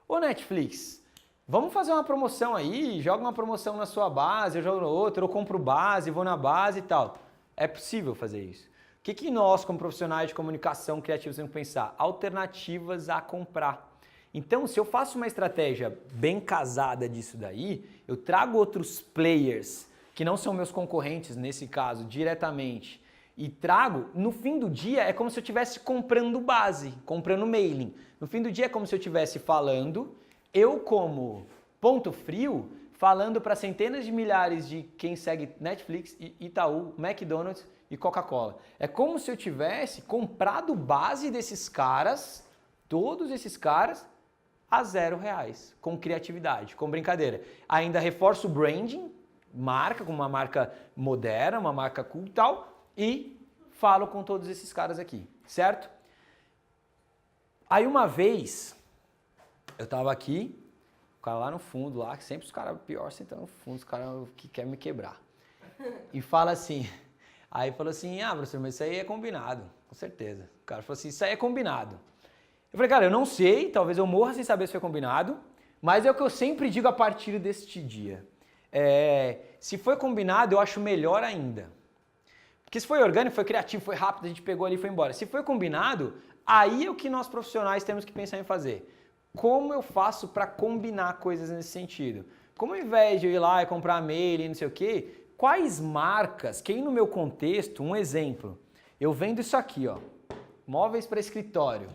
ô Netflix, vamos fazer uma promoção aí, joga uma promoção na sua base, eu jogo no outro, eu compro base, vou na base e tal. É possível fazer isso. O que nós, como profissionais de comunicação criativa, temos que pensar? Alternativas a comprar. Então, se eu faço uma estratégia bem casada disso daí, eu trago outros players, que não são meus concorrentes, nesse caso, diretamente, e trago, no fim do dia, é como se eu estivesse comprando base, comprando mailing. No fim do dia é como se eu estivesse falando, eu como ponto frio, falando para centenas de milhares de quem segue Netflix, Itaú, McDonald's e Coca-Cola. É como se eu tivesse comprado base desses caras, todos esses caras, a R$0, com criatividade, com brincadeira. Ainda reforço o branding, marca, como uma marca moderna, uma marca cool e tal, e falo com todos esses caras aqui, certo? Aí uma vez, eu tava aqui, o cara lá no fundo, lá, que sempre os caras pior sentando no fundo, os caras que querem me quebrar. E fala assim, aí falou assim, professor, mas isso aí é combinado, com certeza. O cara falou assim, isso aí é combinado. Eu falei, cara, eu não sei, talvez eu morra sem saber se foi combinado, mas é o que eu sempre digo a partir deste dia. Se foi combinado, eu acho melhor ainda. Porque se foi orgânico, foi criativo, foi rápido, a gente pegou ali e foi embora. Se foi combinado, aí é o que nós profissionais temos que pensar em fazer. Como eu faço para combinar coisas nesse sentido? Como ao invés de eu ir lá e comprar mail e não sei o quê, quais marcas, que aí no meu contexto, um exemplo, eu vendo isso aqui, ó, móveis para escritório.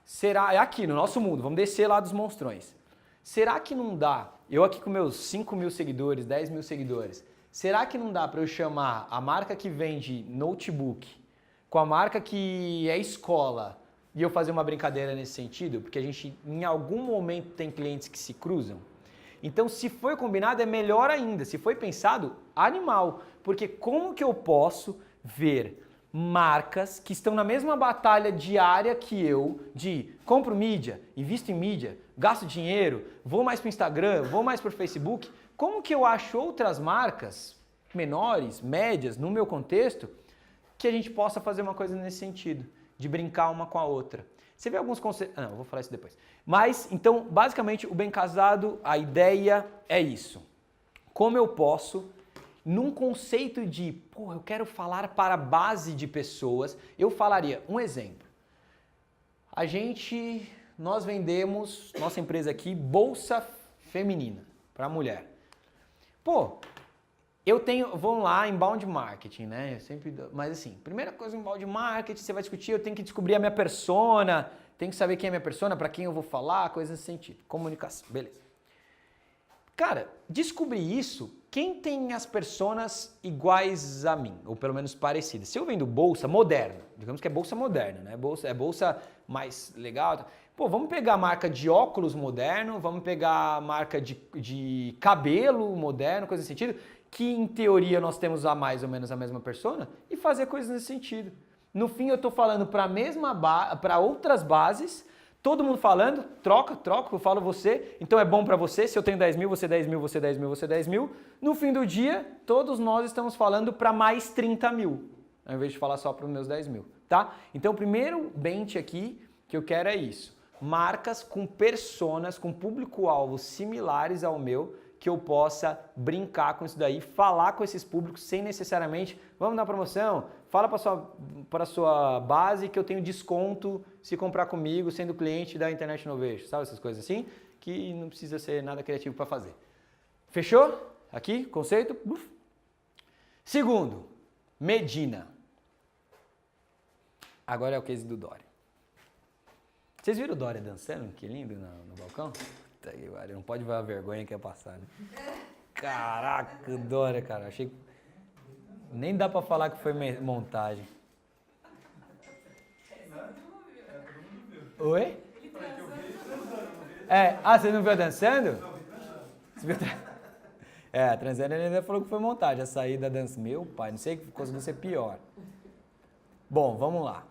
Será, é aqui no nosso mundo, vamos descer lá dos monstrões. Será que não dá, eu aqui com meus 5 mil seguidores, 10 mil seguidores, será que não dá para eu chamar a marca que vende notebook com a marca que é escola e eu fazer uma brincadeira nesse sentido? Porque a gente em algum momento tem clientes que se cruzam. Então se foi combinado é melhor ainda, se foi pensado, animal. Porque como que eu posso ver marcas que estão na mesma batalha diária que eu de compro mídia, invisto em mídia, gasto dinheiro, vou mais para o Instagram, vou mais para o Facebook, como que eu acho outras marcas menores, médias, no meu contexto, que a gente possa fazer uma coisa nesse sentido, de brincar uma com a outra. Você vê alguns conceitos... não, eu vou falar isso depois. Mas, então, basicamente, o Bem Casado, a ideia é isso. Como eu posso... Num conceito de, eu quero falar para a base de pessoas, eu falaria, um exemplo. Nós vendemos, nossa empresa aqui, bolsa feminina para mulher. Vamos lá, inbound marketing, né? Mas assim, primeira coisa, inbound marketing, você vai discutir, eu tenho que descobrir a minha persona, tenho que saber quem é a minha persona, para quem eu vou falar, coisas nesse sentido. Comunicação, beleza. Cara, descobrir isso, quem tem as personas iguais a mim, ou pelo menos parecidas? Se eu vendo bolsa moderna, digamos que é bolsa moderna, né? É bolsa mais legal. Vamos pegar a marca de óculos moderno, vamos pegar a marca de cabelo moderno, coisa nesse sentido, que em teoria nós temos mais ou menos a mesma persona, e fazer coisas nesse sentido. No fim eu estou falando para outras bases, todo mundo falando, troca, eu falo você, então é bom para você, se eu tenho 10 mil, você 10 mil, você 10 mil, você 10 mil. No fim do dia, todos nós estamos falando para mais 30 mil, ao invés de falar só para os meus 10 mil, tá? Então o primeiro bench aqui que eu quero é isso, marcas com personas, com público-alvo similares ao meu, que eu possa brincar com isso daí, falar com esses públicos sem necessariamente, vamos dar promoção, fala para a sua base que eu tenho desconto se comprar comigo, sendo cliente da Internet Innovation, sabe essas coisas assim, que não precisa ser nada criativo para fazer. Fechou? Aqui, conceito? Uf. Segundo, Medina. Agora é o case do Dória. Vocês viram o Dória dançando? Que lindo no balcão? Não pode ver a vergonha que ia passar, né? Caraca, Dória, cara. Achei que nem dá pra falar que foi montagem. Oi? Você não viu dançando? Você viu a transando, ele ainda falou que foi montagem. A saída da dança. Meu pai, não sei que conseguiu ser pior. Bom, vamos lá.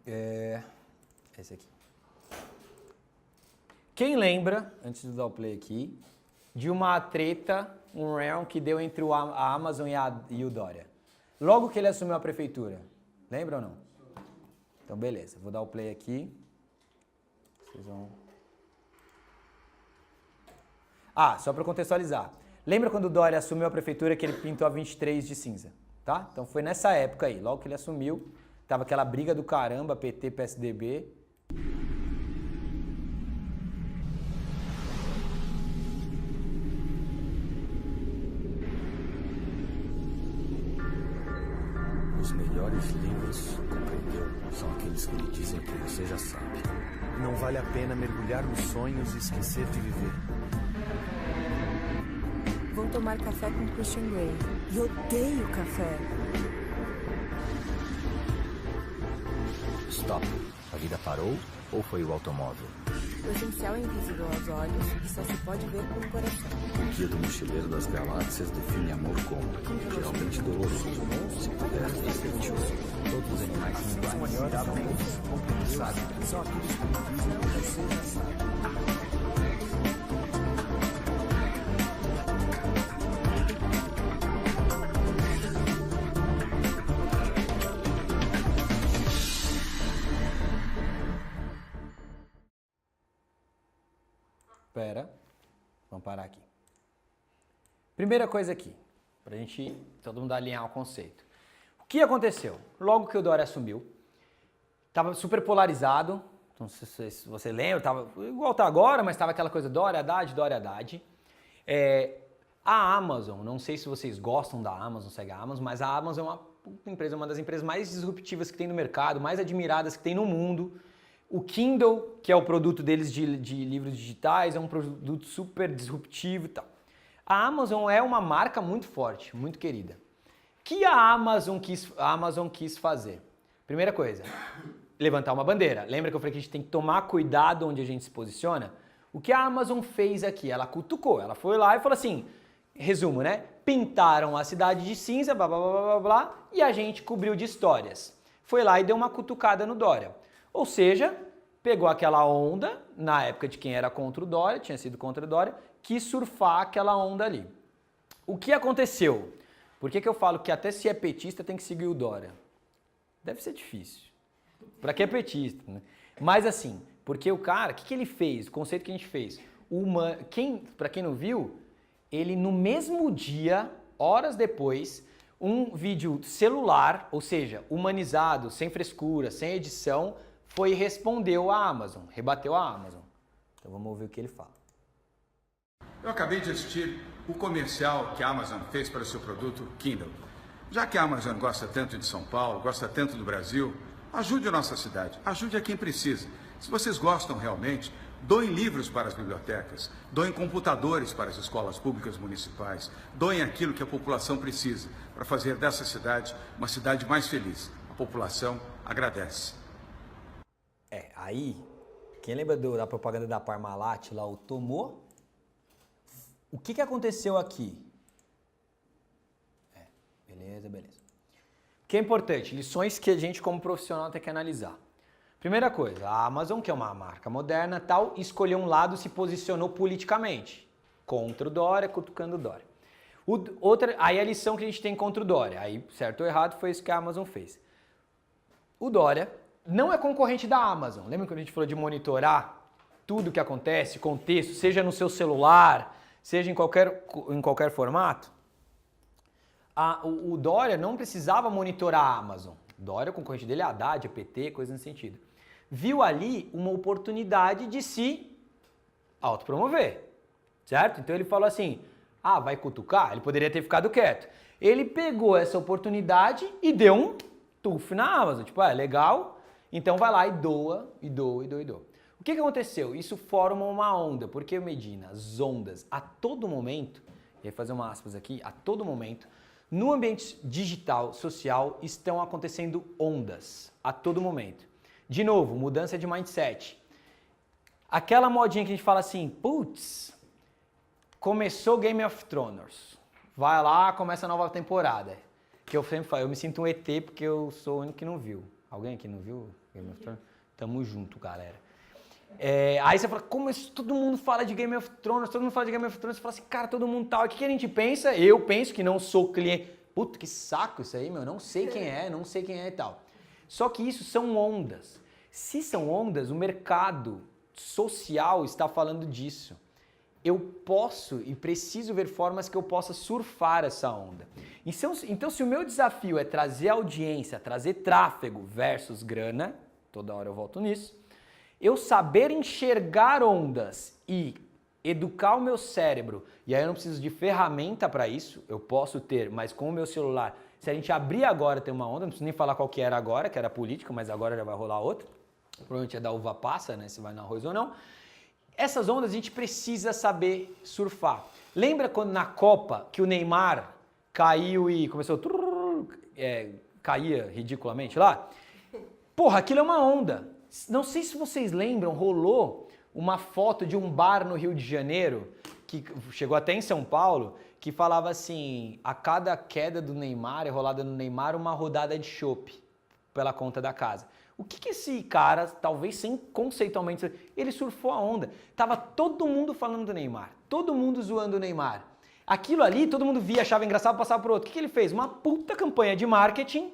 Esse aqui. Quem lembra, antes de dar o play aqui, de uma treta, um round que deu entre a Amazon e o Dória? Logo que ele assumiu a prefeitura. Lembra ou não? Então, beleza. Vou dar o play aqui. Vocês vão... só para contextualizar. Lembra quando o Dória assumiu a prefeitura que ele pintou a 23 de cinza? tá? Então foi nessa época aí, logo que ele assumiu, tava aquela briga do caramba, PT, PSDB. Os melhores livros, compreendeu? São aqueles que lhe dizem que você já sabe. Não vale a pena mergulhar nos sonhos e esquecer de viver. Vou tomar café com Christian Grey. E odeio café. Stop. A vida parou ou foi o automóvel? O essencial é invisível aos olhos e só se pode ver com o coração. O Guia do Mochileiro das Galáxias define amor como geralmente doloroso, se puder delicioso. Todos os animais são iguais. Sabe? São aqueles que dizem que você já sabe. Pera, vamos parar aqui. Primeira coisa aqui, pra gente todo mundo alinhar o conceito. O que aconteceu? Logo que o Dória assumiu, tava super polarizado, não sei se você lembra, tava igual tá agora, mas tava aquela coisa Dória, Haddad, Dória, Haddad. A Amazon, não sei se vocês gostam da Amazon, segue a Amazon, mas a Amazon é uma empresa, uma das empresas mais disruptivas que tem no mercado, mais admiradas que tem no mundo. O Kindle, que é o produto deles de livros digitais, é um produto super disruptivo e tal. A Amazon é uma marca muito forte, muito querida. O que a Amazon quis fazer? Primeira coisa, levantar uma bandeira. Lembra que eu falei que a gente tem que tomar cuidado onde a gente se posiciona? O que a Amazon fez aqui? Ela cutucou, ela foi lá e falou assim, resumo, né? Pintaram a cidade de cinza, blá, blá, blá, blá, blá, e a gente cobriu de histórias. Foi lá e deu uma cutucada no Dória. Ou seja, pegou aquela onda, na época de quem era contra o Dória, tinha sido contra o Dória, quis surfar aquela onda ali. O que aconteceu? Por que eu falo que até se é petista tem que seguir o Dória? Deve ser difícil. Pra que é petista, né? Mas assim, porque o cara, o que ele fez? O conceito que a gente fez? Pra quem não viu, ele no mesmo dia, horas depois, um vídeo celular, ou seja, humanizado, sem frescura, sem edição, foi e respondeu à Amazon, rebateu a Amazon. Então vamos ouvir o que ele fala. Eu acabei de assistir o comercial que a Amazon fez para o seu produto Kindle. Já que a Amazon gosta tanto de São Paulo, gosta tanto do Brasil, ajude a nossa cidade, ajude a quem precisa. Se vocês gostam realmente, doem livros para as bibliotecas, doem computadores para as escolas públicas municipais, doem aquilo que a população precisa para fazer dessa cidade uma cidade mais feliz. A população agradece. Aí, quem lembra da propaganda da Parmalat lá, o Tomou? O que aconteceu aqui? Beleza. O que é importante? Lições que a gente como profissional tem que analisar. Primeira coisa, a Amazon, que é uma marca moderna tal, escolheu um lado e se posicionou politicamente. Contra o Dória, cutucando o Dória. Aí a lição que a gente tem contra o Dória, aí certo ou errado, foi isso que a Amazon fez. O Dória não é concorrente da Amazon. Lembra quando a gente falou de monitorar tudo que acontece, contexto, seja no seu celular, seja em qualquer formato? O Dória não precisava monitorar a Amazon. O Dória, o concorrente dele é a Haddad, a PT, coisa nesse sentido. Viu ali uma oportunidade de se autopromover, certo? Então ele falou assim, vai cutucar? Ele poderia ter ficado quieto. Ele pegou essa oportunidade e deu um tuf na Amazon. Tipo, legal, então vai lá e doa. O que aconteceu? Isso forma uma onda, porque Medina, as ondas, a todo momento, e aí fazer uma aspas aqui, a todo momento, no ambiente digital, social, estão acontecendo ondas, a todo momento. De novo, mudança de mindset. Aquela modinha que a gente fala assim, putz, começou Game of Thrones, vai lá, começa a nova temporada. Que eu sempre falo, eu me sinto um ET porque eu sou o único que não viu. Alguém aqui não viu Game of Thrones? Tamo junto, galera. Aí você fala, como todo mundo fala de Game of Thrones, você fala assim, cara, todo mundo tal. O que a gente pensa? Eu penso que não sou cliente. Puta, que saco isso aí, meu, não sei quem é e tal. Só que isso são ondas. Se são ondas, o mercado social está falando disso. eu posso e preciso ver formas que eu possa surfar essa onda. Então, se o meu desafio é trazer audiência, trazer tráfego versus grana, toda hora eu volto nisso, eu saber enxergar ondas e educar o meu cérebro, e aí eu não preciso de ferramenta para isso, eu posso ter, mas com o meu celular, se a gente abrir agora tem uma onda, não preciso nem falar qual que era agora, que era política, mas agora já vai rolar outra, provavelmente é da uva passa, né, se vai no arroz ou não. Essas ondas a gente precisa saber surfar. Lembra quando na Copa que o Neymar caiu e começou caía ridiculamente lá? Porra, aquilo é uma onda. Não sei se vocês lembram, rolou uma foto de um bar no Rio de Janeiro, que chegou até em São Paulo, que falava assim, a cada queda do Neymar, rolada no Neymar, uma rodada de chopp pela conta da casa. O que esse cara, talvez sem conceitualmente, ele surfou a onda. Tava todo mundo falando do Neymar, todo mundo zoando o Neymar. Aquilo ali, todo mundo via, achava engraçado, passava pro outro. O que ele fez? Uma puta campanha de marketing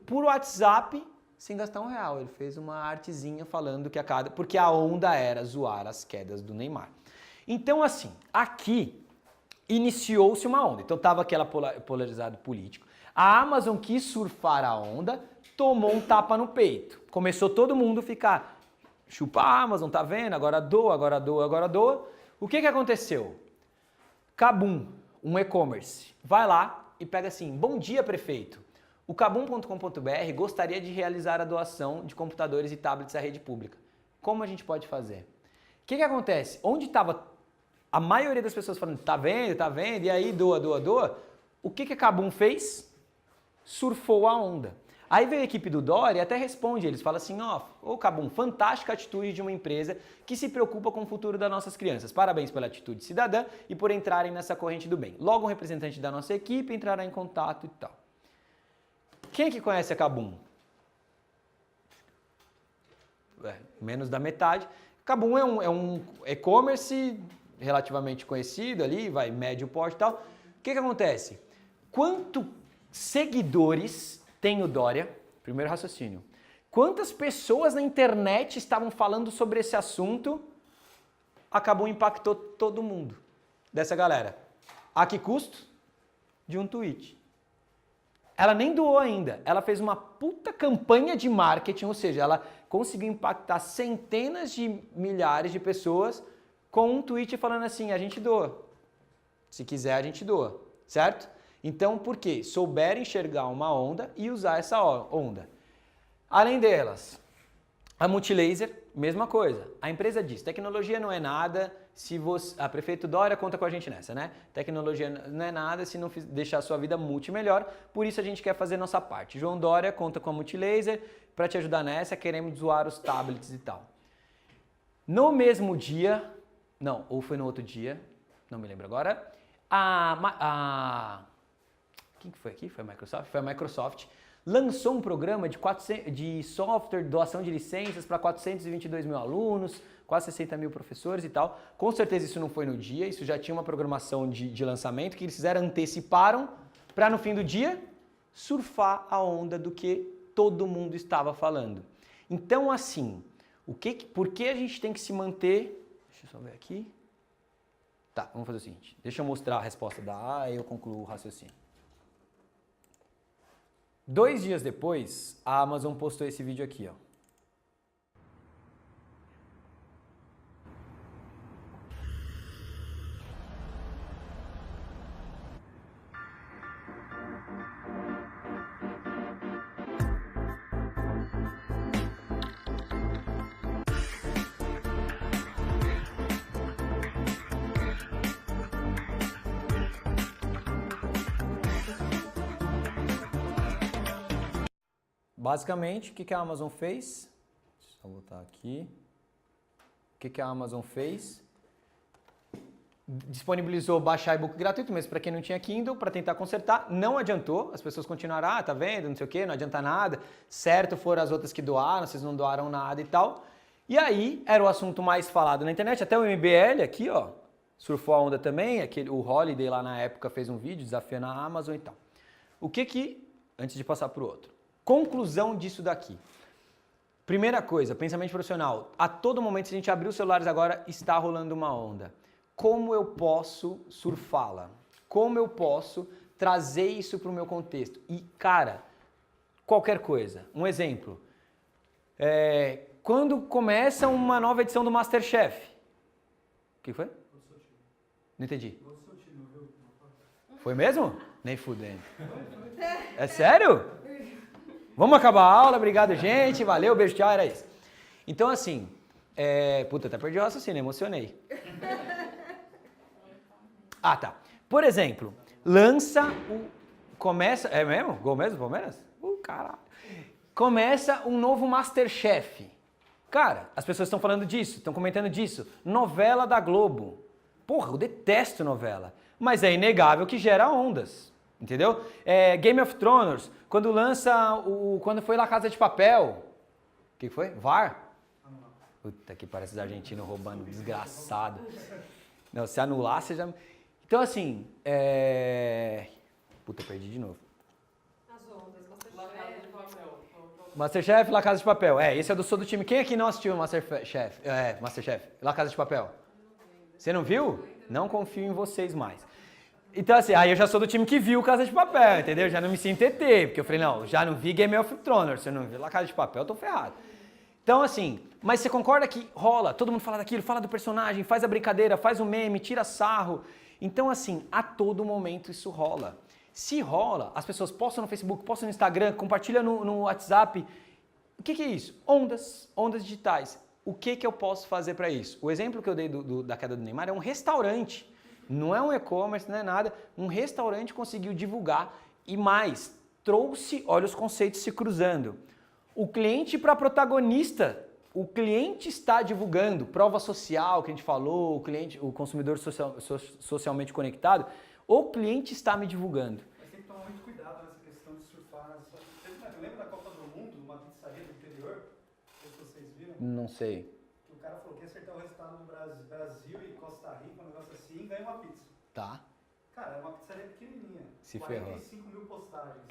por WhatsApp, sem gastar R$1. Ele fez uma artezinha falando que porque a onda era zoar as quedas do Neymar. Então, assim, aqui iniciou-se uma onda. Então, tava aquela polarizado político. A Amazon quis surfar a onda, tomou um tapa no peito. Começou todo mundo a ficar, chupa a Amazon, tá vendo? Agora doa, agora doa, agora doa. O que aconteceu? Kabum, um e-commerce, vai lá e pega assim, bom dia prefeito. O kabum.com.br gostaria de realizar a doação de computadores e tablets à rede pública. Como a gente pode fazer? O que acontece? Onde estava a maioria das pessoas falando, tá vendo, e aí doa, doa, doa, o que a Kabum fez? Surfou a onda. Aí veio a equipe do Dória e até responde, eles falam assim, ô Kabum, fantástica atitude de uma empresa que se preocupa com o futuro das nossas crianças. Parabéns pela atitude cidadã e por entrarem nessa corrente do bem. Logo um representante da nossa equipe entrará em contato e tal. Quem é que conhece a Kabum? Menos da metade. Kabum é um e-commerce relativamente conhecido ali, médio porte e tal. O que acontece? Quantos seguidores tem o Dória? Primeiro raciocínio. Quantas pessoas na internet estavam falando sobre esse assunto? A Kabum impactou todo mundo dessa galera. A que custo? De um tweet. Ela nem doou ainda, ela fez uma puta campanha de marketing, ou seja, ela conseguiu impactar centenas de milhares de pessoas com um tweet falando assim, a gente doa. Se quiser, a gente doa, certo? Então, por quê? Souber enxergar uma onda e usar essa onda. Além delas, a Multilaser, mesma coisa. A empresa diz, tecnologia não é nada, a prefeito Dória conta com a gente nessa, né? Tecnologia não é nada se não deixar a sua vida multi melhor, por isso a gente quer fazer nossa parte. João Dória conta com a Multilaser, para te ajudar nessa, queremos zoar os tablets e tal. No mesmo dia, não, ou foi no outro dia, não me lembro agora, quem que foi aqui? Foi a Microsoft? Foi a Microsoft. Lançou um programa de software, doação de licenças para 422 mil alunos, quase 60 mil professores e tal. Com certeza isso não foi no dia, isso já tinha uma programação de lançamento que eles fizeram, anteciparam para no fim do dia surfar a onda do que todo mundo estava falando. Então assim, por que a gente tem que se manter... Deixa eu só ver aqui. Tá, vamos fazer o seguinte, deixa eu mostrar a resposta da A e eu concluo o raciocínio. 2 dias depois, a Amazon postou esse vídeo aqui, ó. Basicamente, o que a Amazon fez? Deixa eu voltar aqui. O que a Amazon fez? Disponibilizou baixar e-book gratuito, mesmo para quem não tinha Kindle, para tentar consertar. Não adiantou, as pessoas continuaram, tá vendo, não sei o que, não adianta nada. Certo foram as outras que doaram, vocês não doaram nada e tal. E aí, era o assunto mais falado na internet, até o MBL aqui, ó, surfou a onda também, o Holiday lá na época fez um vídeo desafiando a Amazon e tal. Antes de passar para o outro. Conclusão disso daqui. Primeira coisa, pensamento profissional. A todo momento, se a gente abrir os celulares agora, está rolando uma onda. como eu posso surfá-la? Como eu posso trazer isso para o meu contexto? E, cara, qualquer coisa. Um exemplo. Quando começa uma nova edição do MasterChef. O que foi? Não entendi. Foi mesmo? Nem fudendo. É sério? Vamos acabar a aula, obrigado, gente. Valeu, beijo, tchau, era isso. Então, assim, puta, até perdi o raciocínio, emocionei. Ah, tá. Por exemplo, começa, é mesmo? Gol mesmo, Palmeiras? Caralho. Começa um novo MasterChef. Cara, as pessoas estão falando disso, estão comentando disso. Novela da Globo. Porra, eu detesto novela. Mas é inegável que gera ondas. Entendeu? Game of Thrones, quando quando foi lá Casa de Papel. O que foi? VAR? Puta que parece os argentinos roubando, desgraçado. Não, se anular, você já... Então, assim, Puta, perdi de novo. As ondas, MasterChef. MasterChef, La Casa de Papel. Esse é do Sou do Time. Quem aqui não assistiu MasterChef? MasterChef, La Casa de Papel. Você não viu? Não confio em vocês mais. Então, assim, aí eu já sou do time que viu Casa de Papel, entendeu? Já não me sinto ET, porque eu falei, não, já não vi Game of Thrones, se eu não vi La Casa de Papel, eu tô ferrado. Então, assim, mas você concorda que rola, todo mundo fala daquilo, fala do personagem, faz a brincadeira, faz o meme, tira sarro. Então, assim, a todo momento isso rola. Se rola, as pessoas postam no Facebook, postam no Instagram, compartilham no WhatsApp. O que é isso? Ondas digitais. O que eu posso fazer para isso? O exemplo que eu dei da queda do Neymar é um restaurante. Não é um e-commerce, não é nada. Um restaurante conseguiu divulgar e mais, trouxe, olha os conceitos se cruzando. O cliente para protagonista, o cliente está divulgando, prova social que a gente falou, o consumidor socialmente conectado, o cliente está me divulgando. Mas tem que tomar muito cuidado nessa questão de surfar. Lembra da Copa do Mundo, uma pizzaria do interior? Não sei se vocês viram. Não sei. Que o cara falou que ia acertar o resultado no Brasil e Costa Rica, um negócio assim, e ganha uma pizza. Tá. Cara, é uma pizzaria pequenininha. Se ferrou. 45 mil postagens.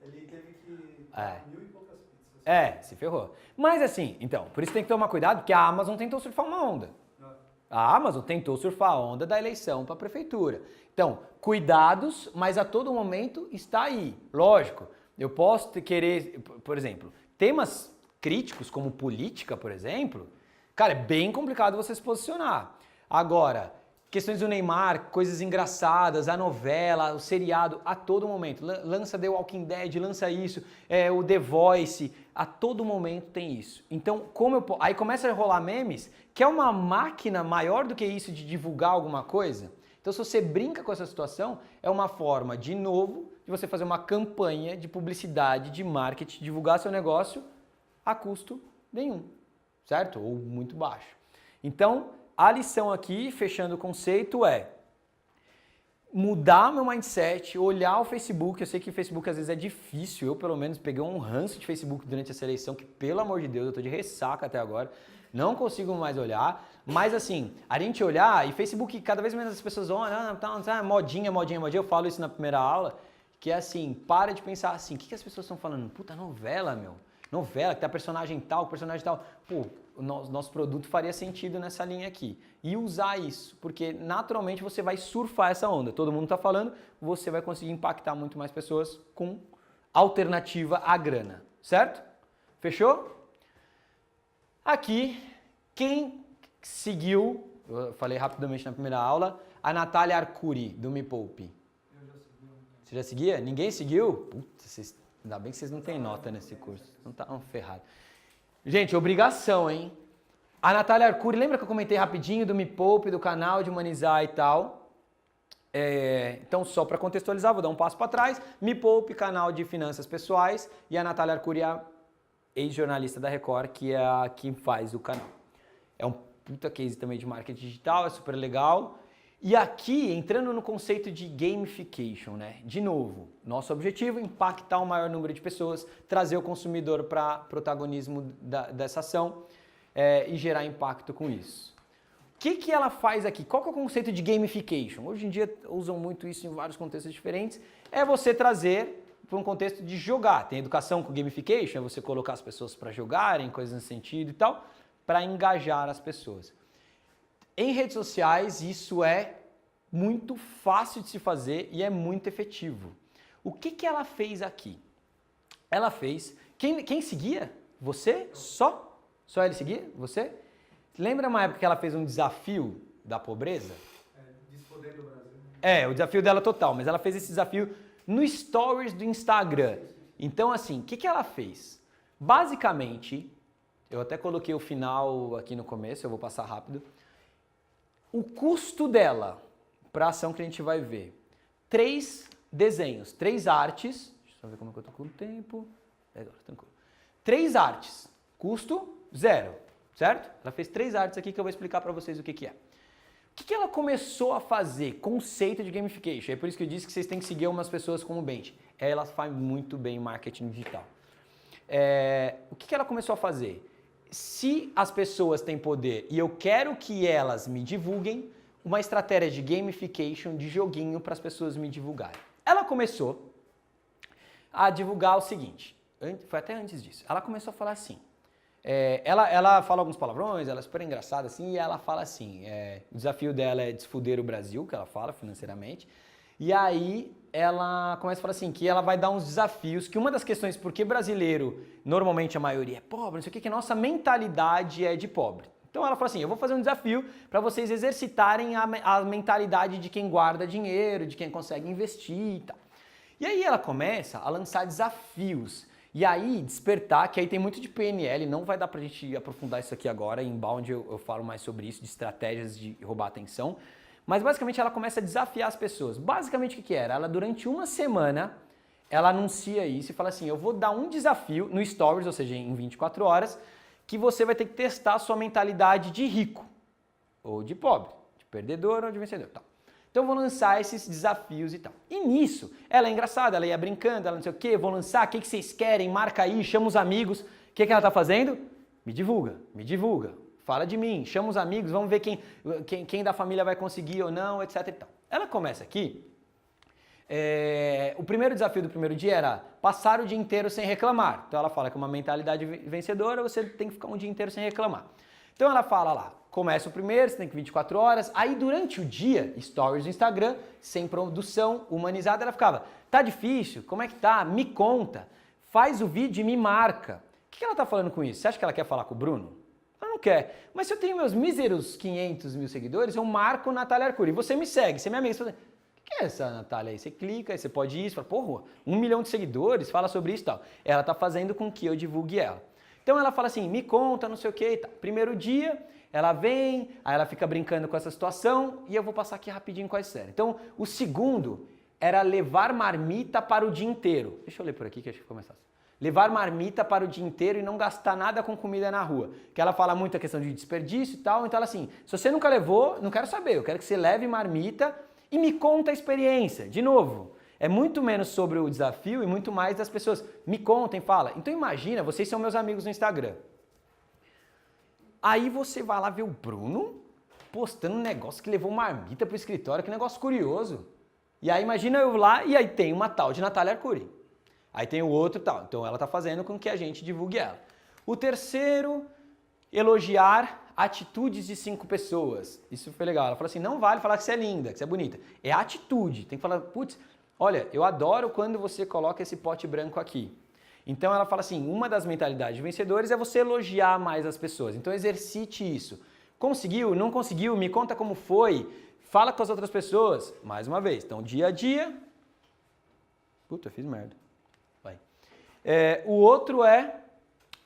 Ele teve que É. 1.000 e poucas pizzas. Se ferrou. Mas assim, então, por isso tem que tomar cuidado, porque a Amazon tentou surfar uma onda. A Amazon tentou surfar a onda da eleição para a prefeitura. Então, cuidados, mas a todo momento está aí. Lógico, eu posso querer, por exemplo, temas críticos como política, por exemplo, cara, é bem complicado você se posicionar. Agora, questões do Neymar, coisas engraçadas, a novela, o seriado, a todo momento. Lança The Walking Dead, lança isso, o The Voice, a todo momento tem isso. Então, aí começa a rolar memes, que é uma máquina maior do que isso de divulgar alguma coisa. Então, se você brinca com essa situação, é uma forma, de novo, de você fazer uma campanha de publicidade, de marketing, divulgar seu negócio a custo nenhum, certo? Ou muito baixo. Então, a lição aqui, fechando o conceito, é mudar meu mindset, olhar o Facebook. Eu sei que o Facebook às vezes é difícil, eu pelo menos peguei um ranço de Facebook durante essa eleição, que pelo amor de Deus, eu tô de ressaca até agora, não consigo mais olhar, mas assim, a gente olhar, e Facebook cada vez menos as pessoas olham, modinha, eu falo isso na primeira aula, que é assim, para de pensar assim, o que as pessoas estão falando? Puta, novela, meu. Novela, que tem personagem tal. Pô, o nosso produto faria sentido nessa linha aqui. E usar isso, porque naturalmente você vai surfar essa onda. Todo mundo está falando, você vai conseguir impactar muito mais pessoas com alternativa à grana, certo? Fechou? Aqui, quem seguiu, eu falei rapidamente na primeira aula, a Natália Arcuri, do Me Poupe. Eu já segui. Você já seguia? Ninguém seguiu? Putz, ainda bem que vocês não têm nota nesse curso. Não tá ferrado. Gente, obrigação, hein? A Natália Arcuri, lembra que eu comentei rapidinho do Me Poupe, do canal de Humanizar e tal? Então, só para contextualizar, vou dar um passo para trás. Me Poupe, canal de finanças pessoais, e a Natália Arcuri é a ex-jornalista da Record, que é a que faz o canal. É um puta case também de marketing digital, é super legal. E aqui, entrando no conceito de gamification, né? De novo, nosso objetivo é impactar o maior número de pessoas, trazer o consumidor para protagonismo dessa ação e gerar impacto com isso. O que ela faz aqui? Qual que é o conceito de gamification? Hoje em dia usam muito isso em vários contextos diferentes. É você trazer para um contexto de jogar. Tem educação com gamification, é você colocar as pessoas para jogarem, coisas nesse sentido e tal, para engajar as pessoas. Em redes sociais, isso é muito fácil de se fazer e é muito efetivo. O que ela fez aqui? Ela fez... Quem seguia? Você? Só? Só ele seguia? Você? Lembra uma época que ela fez um desafio da pobreza? Despoder do Brasil. É, o desafio dela total, mas ela fez esse desafio no Stories do Instagram. Então, assim, o que ela fez? Basicamente, eu até coloquei o final aqui no começo, eu vou passar rápido. O custo dela, para a ação que a gente vai ver, 3 desenhos, 3 artes, deixa eu só ver como é que eu tô com o tempo, agora, tranquilo. 3 artes, custo 0, certo? Ela fez 3 artes aqui que eu vou explicar para vocês o que é. O que ela começou a fazer? Conceito de gamification. É por isso que eu disse que vocês têm que seguir algumas pessoas como o Benji. Ela faz muito bem marketing digital. O que ela começou a fazer? Se as pessoas têm poder e eu quero que elas me divulguem, uma estratégia de gamification, de joguinho para as pessoas me divulgarem. Ela começou a divulgar o seguinte, foi até antes disso, ela começou a falar assim, ela fala alguns palavrões, ela é super engraçada assim, e ela fala assim, o desafio dela é desfuder o Brasil, que ela fala financeiramente, e aí ela começa a falar assim, que ela vai dar uns desafios, que uma das questões, porque brasileiro, normalmente a maioria é pobre, não sei o que a nossa mentalidade é de pobre. Então ela fala assim, eu vou fazer um desafio para vocês exercitarem a mentalidade de quem guarda dinheiro, de quem consegue investir e tal. E aí ela começa a lançar desafios, e aí despertar, que aí tem muito de PNL, não vai dar pra gente aprofundar isso aqui agora, em Inbound eu falo mais sobre isso, de estratégias de roubar atenção, mas basicamente ela começa a desafiar as pessoas. Basicamente o que era? Ela durante uma semana, ela anuncia isso e fala assim, eu vou dar um desafio no Stories, ou seja, em 24 horas, que você vai ter que testar a sua mentalidade de rico, ou de pobre, de perdedor ou de vencedor, tal. Então eu vou lançar esses desafios e tal. E nisso, ela é engraçada, ela ia brincando, ela não sei o quê, vou lançar, o que vocês querem, marca aí, chama os amigos. O que ela tá fazendo? Me divulga, fala de mim, chama os amigos, vamos ver quem da família vai conseguir ou não, etc e tal. Ela começa aqui, o primeiro desafio do primeiro dia era passar o dia inteiro sem reclamar. Então ela fala que uma mentalidade vencedora, você tem que ficar um dia inteiro sem reclamar. Então ela fala lá, começa o primeiro, você tem que 24 horas, aí durante o dia, stories do Instagram, sem produção, humanizada, ela ficava, tá difícil? Como é que tá? Me conta, faz o vídeo e me marca. O que ela tá falando com isso? Você acha que ela quer falar com o Bruno? Ela não quer. Mas se eu tenho meus míseros 500 mil seguidores, eu marco Natália Arcuri. Você me segue, você é minha amiga. Você fala, o que é essa Natália aí? Você clica, aí você pode ir, você fala, porra, 1 milhão de seguidores, fala sobre isso e tal. Ela tá fazendo com que eu divulgue ela. Então ela fala assim, me conta, não sei o que e tal. Primeiro dia, ela vem, aí ela fica brincando com essa situação e eu vou passar aqui rapidinho quais séries. Então, o segundo era levar marmita para o dia inteiro. Deixa eu ler por aqui que acho que ficou mais fácil. Levar marmita para o dia inteiro e não gastar nada com comida na rua. Que ela fala muito a questão de desperdício e tal, então ela assim, se você nunca levou, não quero saber, eu quero que você leve marmita e me conta a experiência. De novo, é muito menos sobre o desafio e muito mais das pessoas. Me contem, fala. Então imagina, vocês são meus amigos no Instagram. Aí você vai lá ver o Bruno postando um negócio que levou marmita pro escritório, que negócio curioso. E aí imagina eu lá e aí tem uma tal de Natália Arcuri. Aí tem o outro tal. Então ela tá fazendo com que a gente divulgue ela. O terceiro, elogiar atitudes de 5 pessoas. Isso foi legal. Ela falou assim, não vale falar que você é linda, que você é bonita. É atitude. Tem que falar, putz, olha, eu adoro quando você coloca esse pote branco aqui. Então ela fala assim, uma das mentalidades de vencedores é você elogiar mais as pessoas. Então exercite isso. Conseguiu? Não conseguiu? Me conta como foi. Fala com as outras pessoas. Mais uma vez. Então dia a dia. Puta, eu fiz merda. Vai. O outro é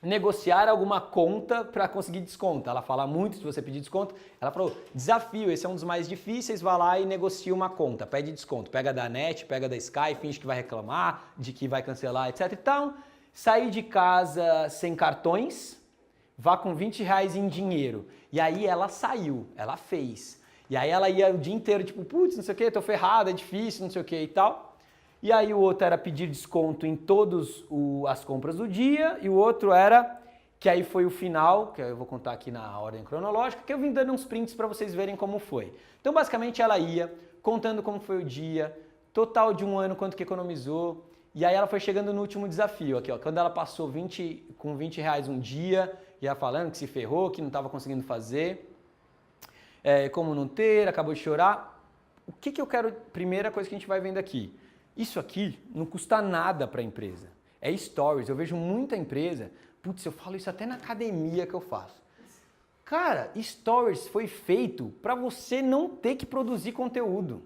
negociar alguma conta para conseguir desconto. Ela fala muito se você pedir desconto. Ela falou, desafio, esse é um dos mais difíceis, vai lá e negocia uma conta, pede desconto. Pega da NET, pega da Sky, finge que vai reclamar, de que vai cancelar, etc. Então, sair de casa sem cartões, vá com R$20 em dinheiro. E aí ela saiu, ela fez. E aí ela ia o dia inteiro, tipo, putz, não sei o que, tô ferrada, é difícil, não sei o que e tal. E aí o outro era pedir desconto em todas as compras do dia, e o outro era, que aí foi o final, que eu vou contar aqui na ordem cronológica, que eu vim dando uns prints para vocês verem como foi. Então basicamente ela ia contando como foi o dia, total de um ano quanto que economizou, e aí ela foi chegando no último desafio, aqui ó, quando ela passou com R$20 um dia, ia falando que se ferrou, que não estava conseguindo fazer. como não ter, acabou de chorar. O que eu quero, primeira coisa que a gente vai vendo aqui, isso aqui não custa nada para a empresa, é stories. Eu vejo muita empresa, putz, eu falo isso até na academia que eu faço. Cara, stories foi feito para você não ter que produzir conteúdo.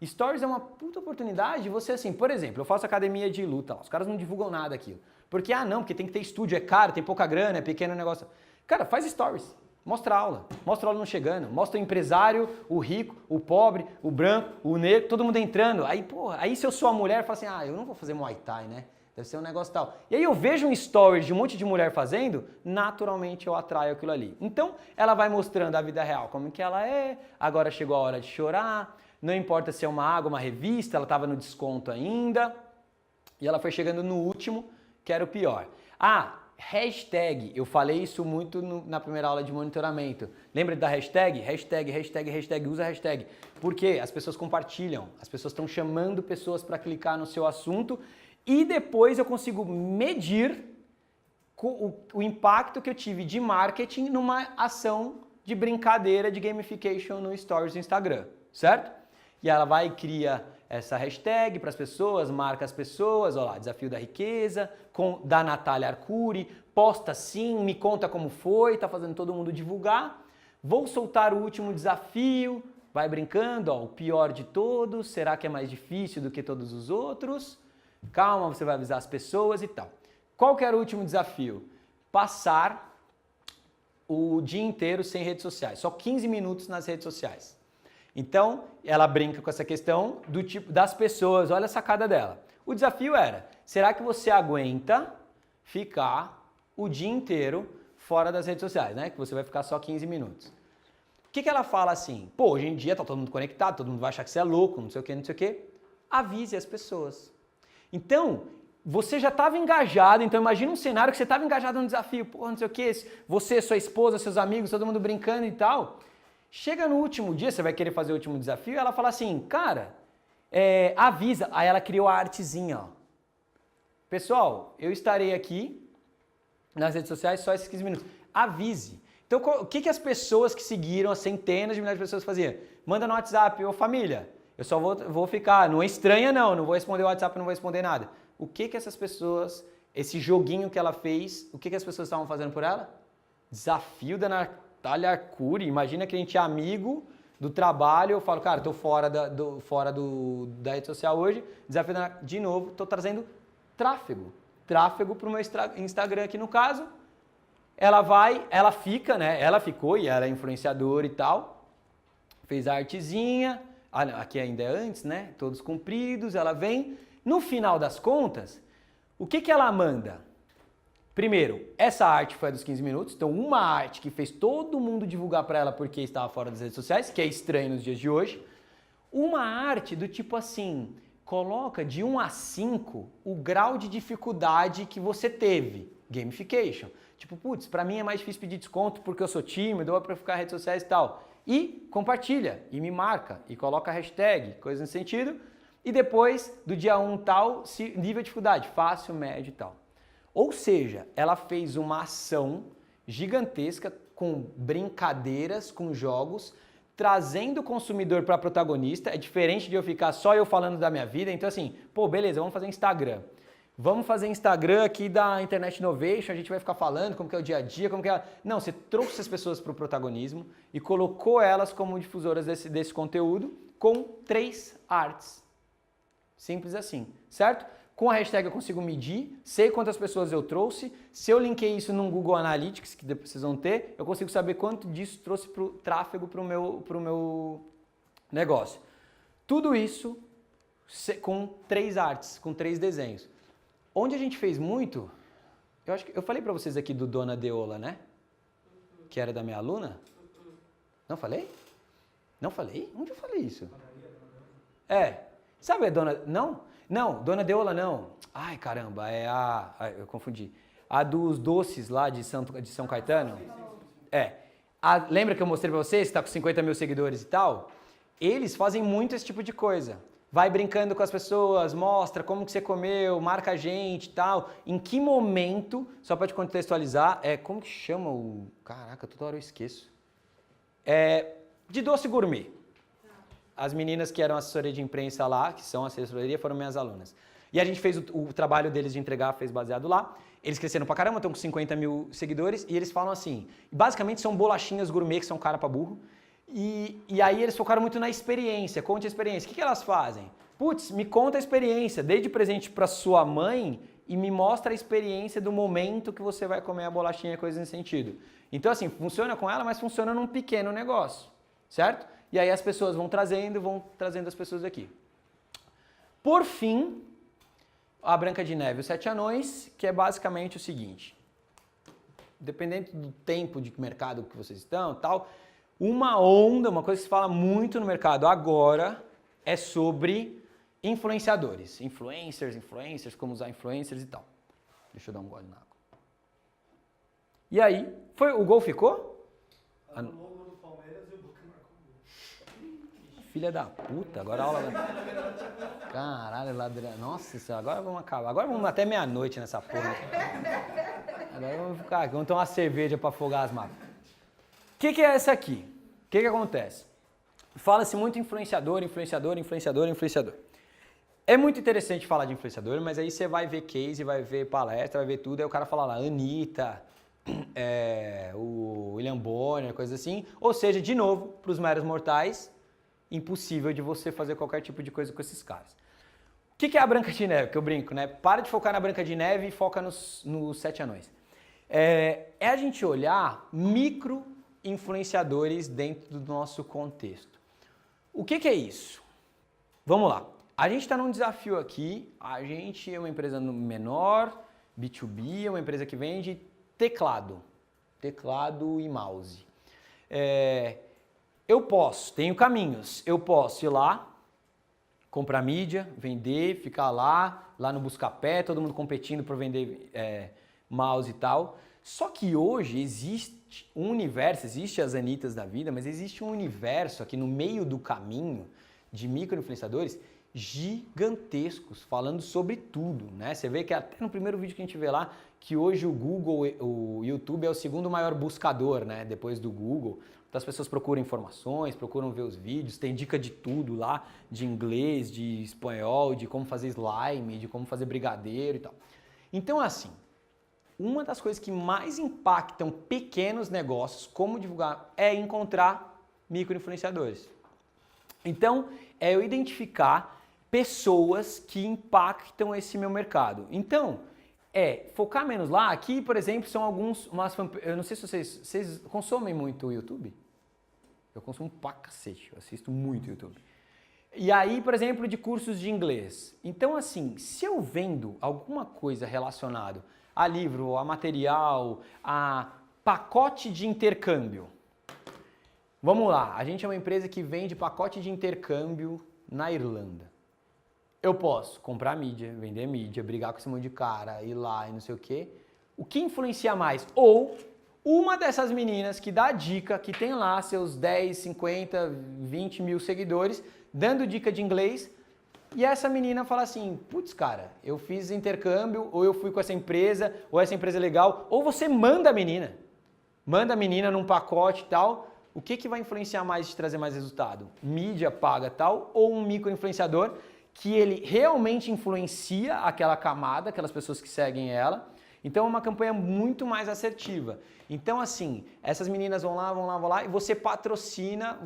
Stories é uma puta oportunidade de você, assim, por exemplo, eu faço academia de luta, os caras não divulgam nada aquilo. Porque, porque tem que ter estúdio, é caro, tem pouca grana, é pequeno negócio. Cara, faz stories, mostra a aula, mostra o aluno chegando, mostra o empresário, o rico, o pobre, o branco, o negro, todo mundo entrando. Aí, porra, aí se eu sou a mulher, eu falo assim, eu não vou fazer Muay Thai, né? Deve ser um negócio tal. E aí eu vejo um stories de um monte de mulher fazendo, naturalmente eu atraio aquilo ali. Então, ela vai mostrando a vida real, como que ela é, agora chegou a hora de chorar, não importa se é uma água, uma revista, ela estava no desconto ainda. E ela foi chegando no último, que era o pior. Hashtag, eu falei isso muito na primeira aula de monitoramento. Lembra da hashtag? Hashtag, usa hashtag. Porque as pessoas compartilham, as pessoas estão chamando pessoas para clicar no seu assunto e depois eu consigo medir o impacto que eu tive de marketing numa ação de brincadeira de gamification no Stories do Instagram, certo? E ela vai e cria essa hashtag para as pessoas, marca as pessoas, olha lá, desafio da riqueza, da Natália Arcuri, posta sim, me conta como foi, tá fazendo todo mundo divulgar. Vou soltar o último desafio, vai brincando, o pior de todos, será que é mais difícil do que todos os outros? Calma, você vai avisar as pessoas e tal. Qual que era o último desafio? Passar o dia inteiro sem redes sociais, só 15 minutos nas redes sociais. Então, ela brinca com essa questão do tipo das pessoas, olha a sacada dela. O desafio era, será que você aguenta ficar o dia inteiro fora das redes sociais, né? Que você vai ficar só 15 minutos. O que ela fala assim? Pô, hoje em dia tá todo mundo conectado, todo mundo vai achar que você é louco, não sei o que, não sei o que. Avise as pessoas. Então, você já estava engajado, então imagina um cenário que você estava engajado no desafio, pô, não sei o que, você, sua esposa, seus amigos, todo mundo brincando e tal. Chega no último dia, você vai querer fazer o último desafio, ela fala assim, cara, avisa. Aí ela criou a artezinha, ó. Pessoal, eu estarei aqui nas redes sociais só esses 15 minutos. Avise. Então, o que as pessoas que seguiram, as centenas de milhares de pessoas faziam? Manda no WhatsApp, ô família, eu só vou ficar, não é estranha não vou responder o WhatsApp, não vou responder nada. O que essas pessoas, esse joguinho que ela fez, o que as pessoas estavam fazendo por ela? Desafio da Natália Arcuri, imagina que a gente é amigo do trabalho, eu falo, cara, tô fora da rede social hoje, desafio de novo, tô trazendo tráfego pro meu Instagram aqui no caso, ela fica, né, ela ficou e ela é influenciadora e tal, fez a artezinha, aqui ainda é antes, né, todos cumpridos, ela vem, no final das contas, o que ela manda? Primeiro, essa arte foi a dos 15 minutos, então uma arte que fez todo mundo divulgar para ela porque estava fora das redes sociais, que é estranho nos dias de hoje. Uma arte do tipo assim, coloca de 1 a 5 o grau de dificuldade que você teve, gamification. Tipo, putz, para mim é mais difícil pedir desconto porque eu sou tímido, ou para ficar nas redes sociais e tal. E compartilha, e me marca, e coloca a hashtag, coisa nesse sentido. E depois, do dia 1 tal, nível de dificuldade, fácil, médio e tal. Ou seja, ela fez uma ação gigantesca com brincadeiras, com jogos, trazendo o consumidor para protagonista. É diferente de eu ficar só eu falando da minha vida. Então assim, pô, beleza, vamos fazer Instagram. Vamos fazer Instagram aqui da Internet Innovation, a gente vai ficar falando como que é o dia a dia, como que é... Não, você trouxe as pessoas para o protagonismo e colocou elas como difusoras desse conteúdo com 3 artes. Simples assim, certo? Com a hashtag eu consigo medir, sei quantas pessoas eu trouxe, se eu linkei isso num Google Analytics, que depois vocês vão ter, eu consigo saber quanto disso trouxe tráfego para o meu negócio. Tudo isso com 3 artes, com 3 desenhos. Onde a gente fez muito, eu falei para vocês aqui do Dona Deola, né? Que era da minha aluna? Não falei? Não falei? Onde eu falei isso? Sabe a Dona... Não, Dona Deola não. Ai, caramba, eu confundi. A dos doces lá de São Caetano. Lembra que eu mostrei pra vocês, que tá com 50 mil seguidores e tal? Eles fazem muito esse tipo de coisa. Vai brincando com as pessoas, mostra como que você comeu, marca a gente e tal. Em que momento, só pra te contextualizar, como que chama o... Caraca, toda hora eu esqueço. de doce gourmet. As meninas que eram assessoria de imprensa lá, que são assessoria, foram minhas alunas. E a gente fez o trabalho deles de entregar, fez baseado lá. Eles cresceram pra caramba, estão com 50 mil seguidores. E eles falam assim, basicamente são bolachinhas gourmet, que são cara pra burro. E aí eles focaram muito na experiência, conte a experiência. O que elas fazem? Putz, me conta a experiência, dê de presente pra sua mãe e me mostra a experiência do momento que você vai comer a bolachinha, coisa nesse sentido. Então assim, funciona com ela, mas funciona num pequeno negócio, certo? E aí as pessoas vão trazendo as pessoas aqui. Por fim, a Branca de Neve e os 7 Anões, que é basicamente o seguinte. Dependendo do tempo de mercado que vocês estão, tal, uma coisa que se fala muito no mercado agora é sobre influenciadores. Influencers, como usar influencers e tal. Deixa eu dar um gole na água. E aí, o gol ficou? Anulou do Palmeiras e o Boca marcou. Filha da puta, agora a aula... Caralho, ladrão. Nossa senhora, agora vamos acabar. Agora vamos até meia-noite nessa porra. Agora vamos ficar aqui, vamos tomar uma cerveja pra afogar as mágoas. O que é essa aqui? O que acontece? Fala-se muito influenciador. É muito interessante falar de influenciador, mas aí você vai ver case, vai ver palestra, vai ver tudo, aí o cara fala lá, Anitta, o William Bonner, coisa assim. Ou seja, de novo, para os meros mortais, impossível de você fazer qualquer tipo de coisa com esses caras. O que é a Branca de Neve? Que eu brinco, né? Para de focar na Branca de Neve e foca nos 7 Anões. É a gente olhar micro-influenciadores dentro do nosso contexto. O que é isso? Vamos lá. A gente está num desafio aqui, a gente é uma empresa menor, B2B, é uma empresa que vende teclado e mouse. Tenho caminhos, eu posso ir lá, comprar mídia, vender, ficar lá no Buscapé, todo mundo competindo para vender mouse e tal. Só que hoje existe um universo, existe as Anitas da vida, mas existe um universo aqui no meio do caminho de micro-influenciadores gigantescos, falando sobre tudo, né? Você vê que até no primeiro vídeo que a gente vê lá, que hoje o Google, o YouTube é o segundo maior buscador, né? Depois do Google. Então as pessoas procuram informações, procuram ver os vídeos, tem dica de tudo lá, de inglês, de espanhol, de como fazer slime, de como fazer brigadeiro e tal. Então assim, uma das coisas que mais impactam pequenos negócios, como divulgar, é encontrar micro-influenciadores. Então, eu identificar pessoas que impactam esse meu mercado. Então, focar menos lá. Aqui, por exemplo, são eu não sei se vocês consomem muito o YouTube. Eu consumo pra cacete, eu assisto muito YouTube. E aí, por exemplo, de cursos de inglês. Então, assim, se eu vendo alguma coisa relacionada a livro, a material, a pacote de intercâmbio. Vamos lá, a gente é uma empresa que vende pacote de intercâmbio na Irlanda. Eu posso comprar mídia, vender mídia, brigar com esse monte de cara, ir lá e não sei o quê. O que influencia mais? Ou uma dessas meninas que dá dica, que tem lá seus 10, 50, 20 mil seguidores, dando dica de inglês, e essa menina fala assim, putz, cara, eu fiz intercâmbio, ou eu fui com essa empresa, ou essa empresa é legal, ou você manda a menina num pacote e tal. O que vai influenciar mais e trazer mais resultado? Mídia paga tal, ou um micro-influenciador que ele realmente influencia aquela camada, aquelas pessoas que seguem ela. Então é uma campanha muito mais assertiva. Então assim, essas meninas vão lá, e você patrocina,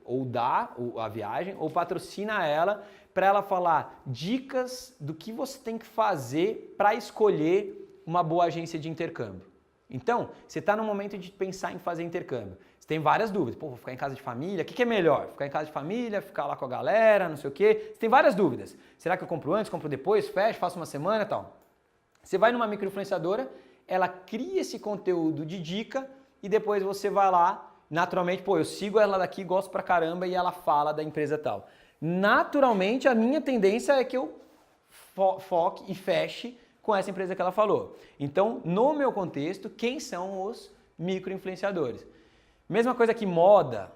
ou dá a viagem, ou patrocina ela, para ela falar dicas do que você tem que fazer para escolher uma boa agência de intercâmbio. Então, você está no momento de pensar em fazer intercâmbio. Você tem várias dúvidas. Pô, vou ficar em casa de família, o que é melhor? Ficar em casa de família, ficar lá com a galera, não sei o quê. Você tem várias dúvidas. Será que eu compro antes, compro depois, fecho, faço uma semana e tal? Você vai numa micro-influenciadora, ela cria esse conteúdo de dica e depois você vai lá, naturalmente, pô, eu sigo ela daqui, gosto pra caramba e ela fala da empresa tal. Naturalmente, a minha tendência é que eu foque e feche com essa empresa que ela falou. Então, no meu contexto, quem são os micro-influenciadores? Mesma coisa que moda,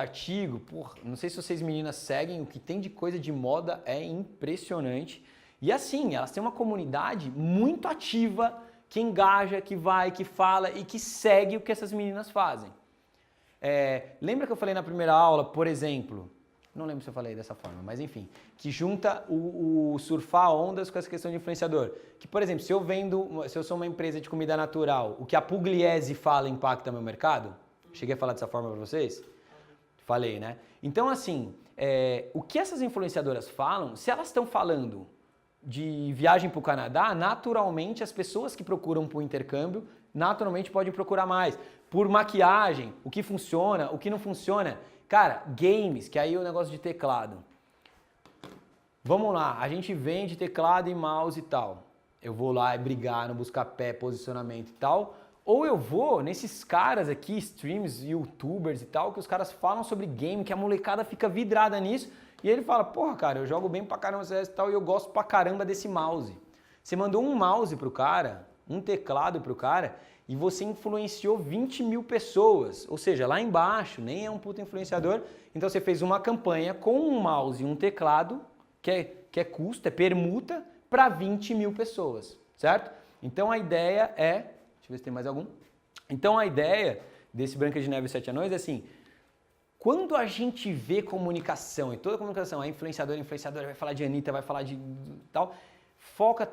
artigo, porra, não sei se vocês meninas seguem, o que tem de coisa de moda é impressionante. E assim, elas têm uma comunidade muito ativa, que engaja, que vai, que fala e que segue o que essas meninas fazem. Lembra que eu falei na primeira aula, por exemplo, não lembro se eu falei dessa forma, mas enfim, que junta o surfar ondas com essa questão de influenciador. Que, por exemplo, se eu sou uma empresa de comida natural, o que a Pugliese fala impacta meu mercado? Cheguei a falar dessa forma para vocês? Falei, né? Então, assim, o que essas influenciadoras falam, se elas estão falando de viagem para o Canadá, naturalmente as pessoas que procuram por intercâmbio, naturalmente podem procurar mais. Por maquiagem, o que funciona, o que não funciona. Cara, games, que aí é o negócio de teclado. Vamos lá, a gente vende teclado e mouse e tal. Eu vou lá e brigar no busca-pé, posicionamento e tal. Ou eu vou nesses caras aqui, streams, youtubers e tal, que os caras falam sobre game, que a molecada fica vidrada nisso. E ele fala, porra, cara, eu jogo bem pra caramba CS e tal, e eu gosto pra caramba desse mouse. Você mandou um mouse pro cara, um teclado pro cara, e você influenciou 20 mil pessoas. Ou seja, lá embaixo, nem é um puta influenciador. Então você fez uma campanha com um mouse e um teclado, que é custo, é permuta, para 20 mil pessoas, certo? Então a ideia é... Deixa eu ver se tem mais algum. Então a ideia desse Branca de Neve e Sete Anões é assim, quando a gente vê comunicação, e toda comunicação, a influenciadora vai falar de Anitta, vai falar de tal, foca,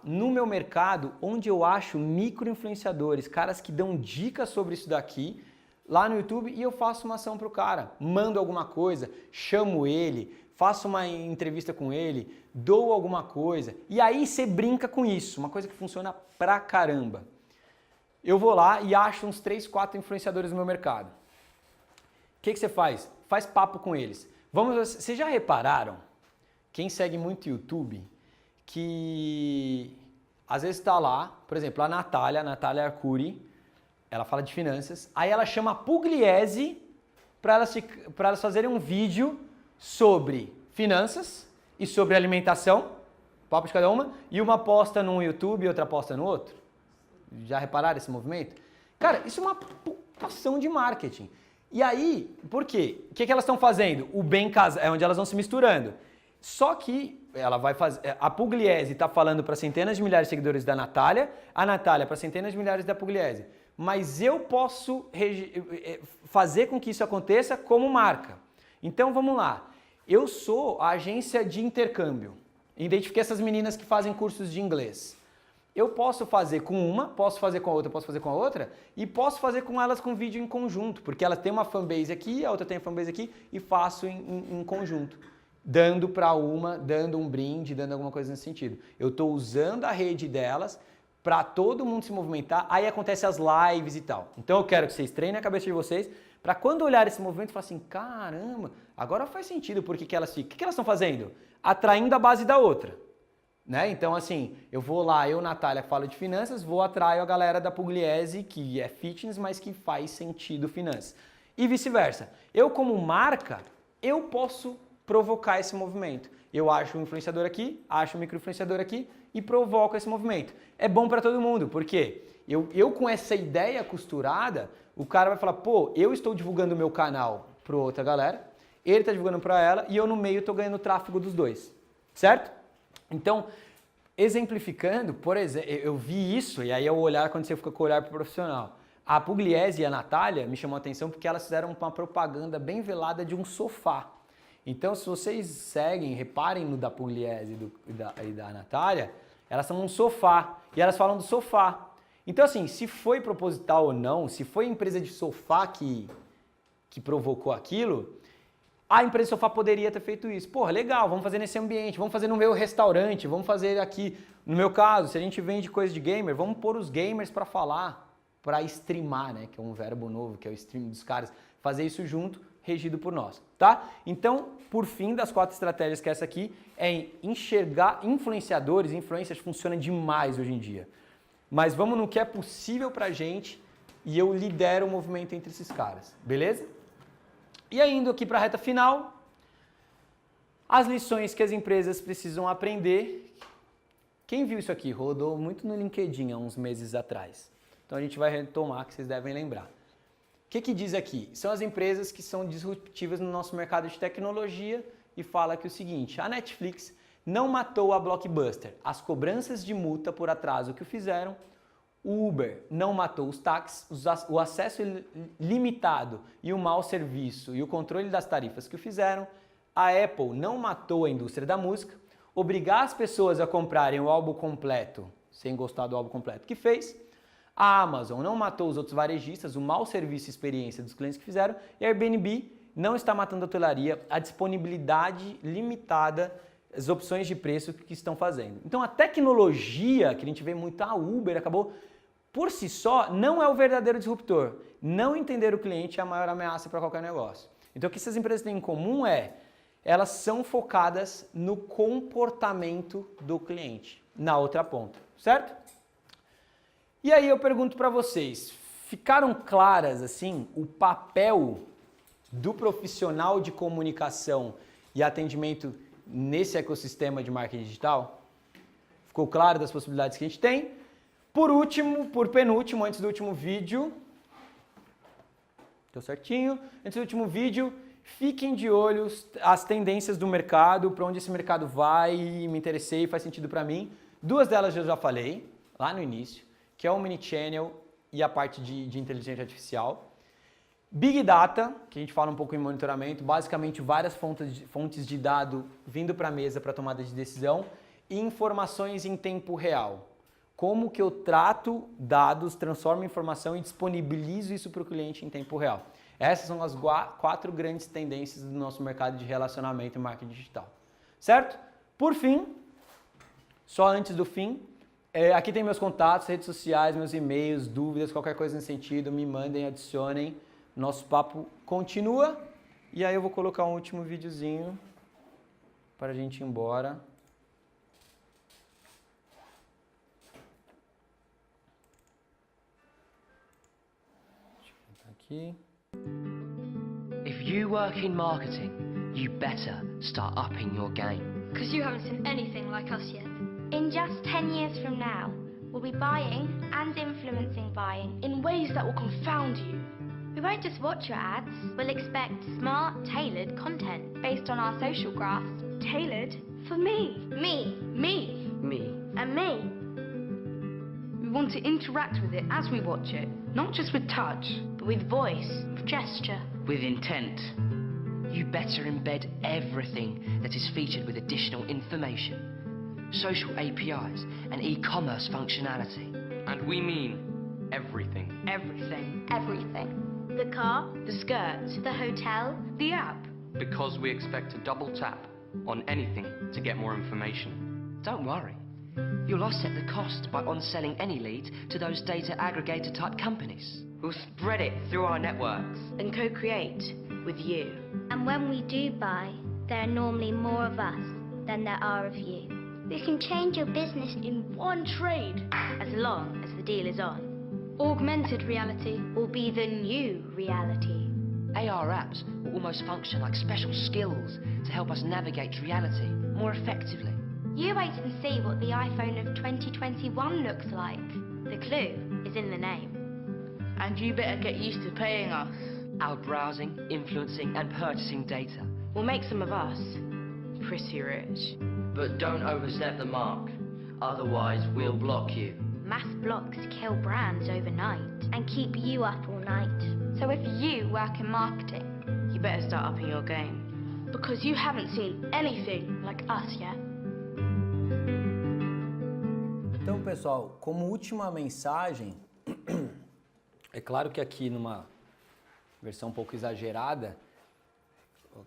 no meu mercado, onde eu acho micro-influenciadores, caras que dão dicas sobre isso daqui, lá no YouTube, e eu faço uma ação pro cara, mando alguma coisa, chamo ele, faço uma entrevista com ele, dou alguma coisa, e aí você brinca com isso, uma coisa que funciona pra caramba. Eu vou lá e acho uns 3, 4 influenciadores no meu mercado. O que você faz? Faz papo com eles. Vocês já repararam, quem segue muito YouTube, que às vezes está lá, por exemplo, a Natália Arcuri, ela fala de finanças, aí ela chama a Pugliese para elas fazerem um vídeo sobre finanças e sobre alimentação, papo de cada uma, e uma posta no YouTube e outra posta no outro. Já repararam esse movimento? Cara, isso é uma ação de marketing. E aí, por quê? O que elas estão fazendo? O bem casa é onde elas vão se misturando. Só que ela vai fazer. A Pugliese está falando para centenas de milhares de seguidores da Natália, a Natália para centenas de milhares da Pugliese. Mas eu posso fazer com que isso aconteça como marca. Então vamos lá. Eu sou a agência de intercâmbio. Identifiquei essas meninas que fazem cursos de inglês. Eu posso fazer com uma, posso fazer com a outra, posso fazer com a outra e posso fazer com elas com vídeo em conjunto, porque elas têm uma fanbase aqui, a outra tem a fanbase aqui e faço em conjunto. Dando para uma, dando um brinde, dando alguma coisa nesse sentido. Eu estou usando a rede delas para todo mundo se movimentar, aí acontece as lives e tal. Então eu quero que vocês treinem a cabeça de vocês para quando olhar esse movimento falar assim, caramba, agora faz sentido porque que elas ficam. O que elas estão fazendo? Atraindo a base da outra. Né? Então, assim, eu vou lá, Natália, que falo de finanças, atraio a galera da Pugliese, que é fitness, mas que faz sentido finanças. E vice-versa. Eu, como marca, eu posso provocar esse movimento. Eu acho um influenciador aqui, acho um micro-influenciador aqui e provoco esse movimento. É bom para todo mundo, porque eu com essa ideia costurada, o cara vai falar, pô, eu estou divulgando o meu canal para outra galera, ele está divulgando para ela e eu no meio estou ganhando o tráfego dos dois, certo? Então, exemplificando, por exemplo, eu vi isso, e aí é o olhar quando você fica com o olhar profissional. A Pugliese e a Natália me chamou a atenção porque elas fizeram uma propaganda bem velada de um sofá. Então, se vocês seguem, reparem no da Pugliese e da Natália, elas são um sofá, e elas falam do sofá. Então, assim, se foi proposital ou não, se foi a empresa de sofá que provocou aquilo, a empresa de sofá poderia ter feito isso. Porra, legal, vamos fazer nesse ambiente, vamos fazer no meu restaurante, vamos fazer aqui. No meu caso, se a gente vende coisa de gamer, vamos pôr os gamers para falar, para streamar, né? Que é um verbo novo, que é o stream dos caras. Fazer isso junto, regido por nós, tá? Então, por fim, das 4 estratégias que essa aqui é enxergar influenciadores, influencers funcionam demais hoje em dia. Mas vamos no que é possível pra gente e eu lidero o movimento entre esses caras, beleza? E aí, indo aqui para a reta final, as lições que as empresas precisam aprender. Quem viu isso aqui? Rodou muito no LinkedIn há uns meses atrás. Então a gente vai retomar, que vocês devem lembrar. O que diz aqui? São as empresas que são disruptivas no nosso mercado de tecnologia e fala que o seguinte, a Netflix não matou a Blockbuster. As cobranças de multa por atraso que o fizeram O Uber não matou os táxis, o acesso limitado e o mau serviço e o controle das tarifas que o fizeram. A Apple não matou a indústria da música. Obrigar as pessoas a comprarem o álbum completo, sem gostar do álbum completo que fez. A Amazon não matou os outros varejistas, o mau serviço e experiência dos clientes que fizeram. E a Airbnb não está matando a hotelaria, a disponibilidade limitada, as opções de preço que estão fazendo. Então a tecnologia, que a gente vê muito, a Uber acabou, por si só, não é o verdadeiro disruptor. Não entender o cliente é a maior ameaça para qualquer negócio. Então o que essas empresas têm em comum é, elas são focadas no comportamento do cliente, na outra ponta, certo? E aí eu pergunto para vocês, ficaram claras assim o papel do profissional de comunicação e atendimento nesse ecossistema de marketing digital? Ficou claro das possibilidades que a gente tem? Por último, por penúltimo, antes do último vídeo, deu certinho, antes do último vídeo, fiquem de olho as tendências do mercado, para onde esse mercado vai, me interessei, faz sentido para mim. Duas delas eu já falei, lá no início, que é o Omnichannel e a parte de inteligência artificial. Big Data, que a gente fala um pouco em monitoramento, basicamente várias fontes de dado vindo para a mesa para tomada de decisão e informações em tempo real. Como que eu trato dados, transformo em informação e disponibilizo isso para o cliente em tempo real. Essas são as 4 grandes tendências do nosso mercado de relacionamento e marketing digital. Certo? Por fim, só antes do fim, aqui tem meus contatos, redes sociais, meus e-mails, dúvidas, qualquer coisa nesse sentido, me mandem, adicionem. Nosso papo continua e aí eu vou colocar um último videozinho para a gente ir embora. Deixa eu botar aqui. If you work in marketing, you better start upping your game. Because you haven't seen anything like us yet. In just 10 years from now, we'll be buying and influencing buying in ways that will confound you. We won't just watch your ads, we'll expect smart, tailored content based on our social graphs. Tailored for me. Me. Me. Me. And me. We want to interact with it as we watch it, not just with touch, but with voice, with gesture, with intent. You better embed everything that is featured with additional information, social APIs and e-commerce functionality. And we mean everything. Everything. Everything. The car, the skirt, the hotel, the app. Because we expect to double tap on anything to get more information. Don't worry. You'll offset the cost by on-selling any leads to those data aggregator type companies. We'll spread it through our networks and co-create with you. And when we do buy, there are normally more of us than there are of you. We can change your business in one trade, as long as the deal is on. Augmented reality will be the new reality. AR apps will almost function like special skills to help us navigate reality more effectively. You wait and see what the iPhone of 2021 looks like. The clue is in the name. And you better get used to paying us. Our browsing, influencing and purchasing data will make some of us pretty rich. But don't overstep the mark, otherwise we'll block you. Mass blocks kill brands overnight and keep you up all night. So if you work in marketing, you better start upping your game. Because you haven't seen anything like us yet. Então, pessoal, como última mensagem, é claro que aqui numa versão um pouco exagerada,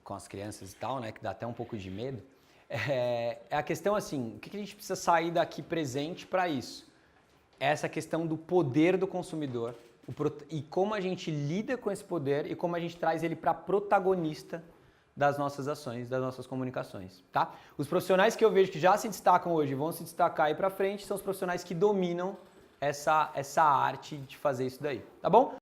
com as crianças e tal, né, que dá até um pouco de medo, é a questão assim, o que a gente precisa sair daqui presente para isso? Essa questão do poder do consumidor e como a gente lida com esse poder e como a gente traz ele para protagonista das nossas ações, das nossas comunicações, tá? Os profissionais que eu vejo que já se destacam hoje e vão se destacar aí para frente são os profissionais que dominam essa arte de fazer isso daí, tá bom?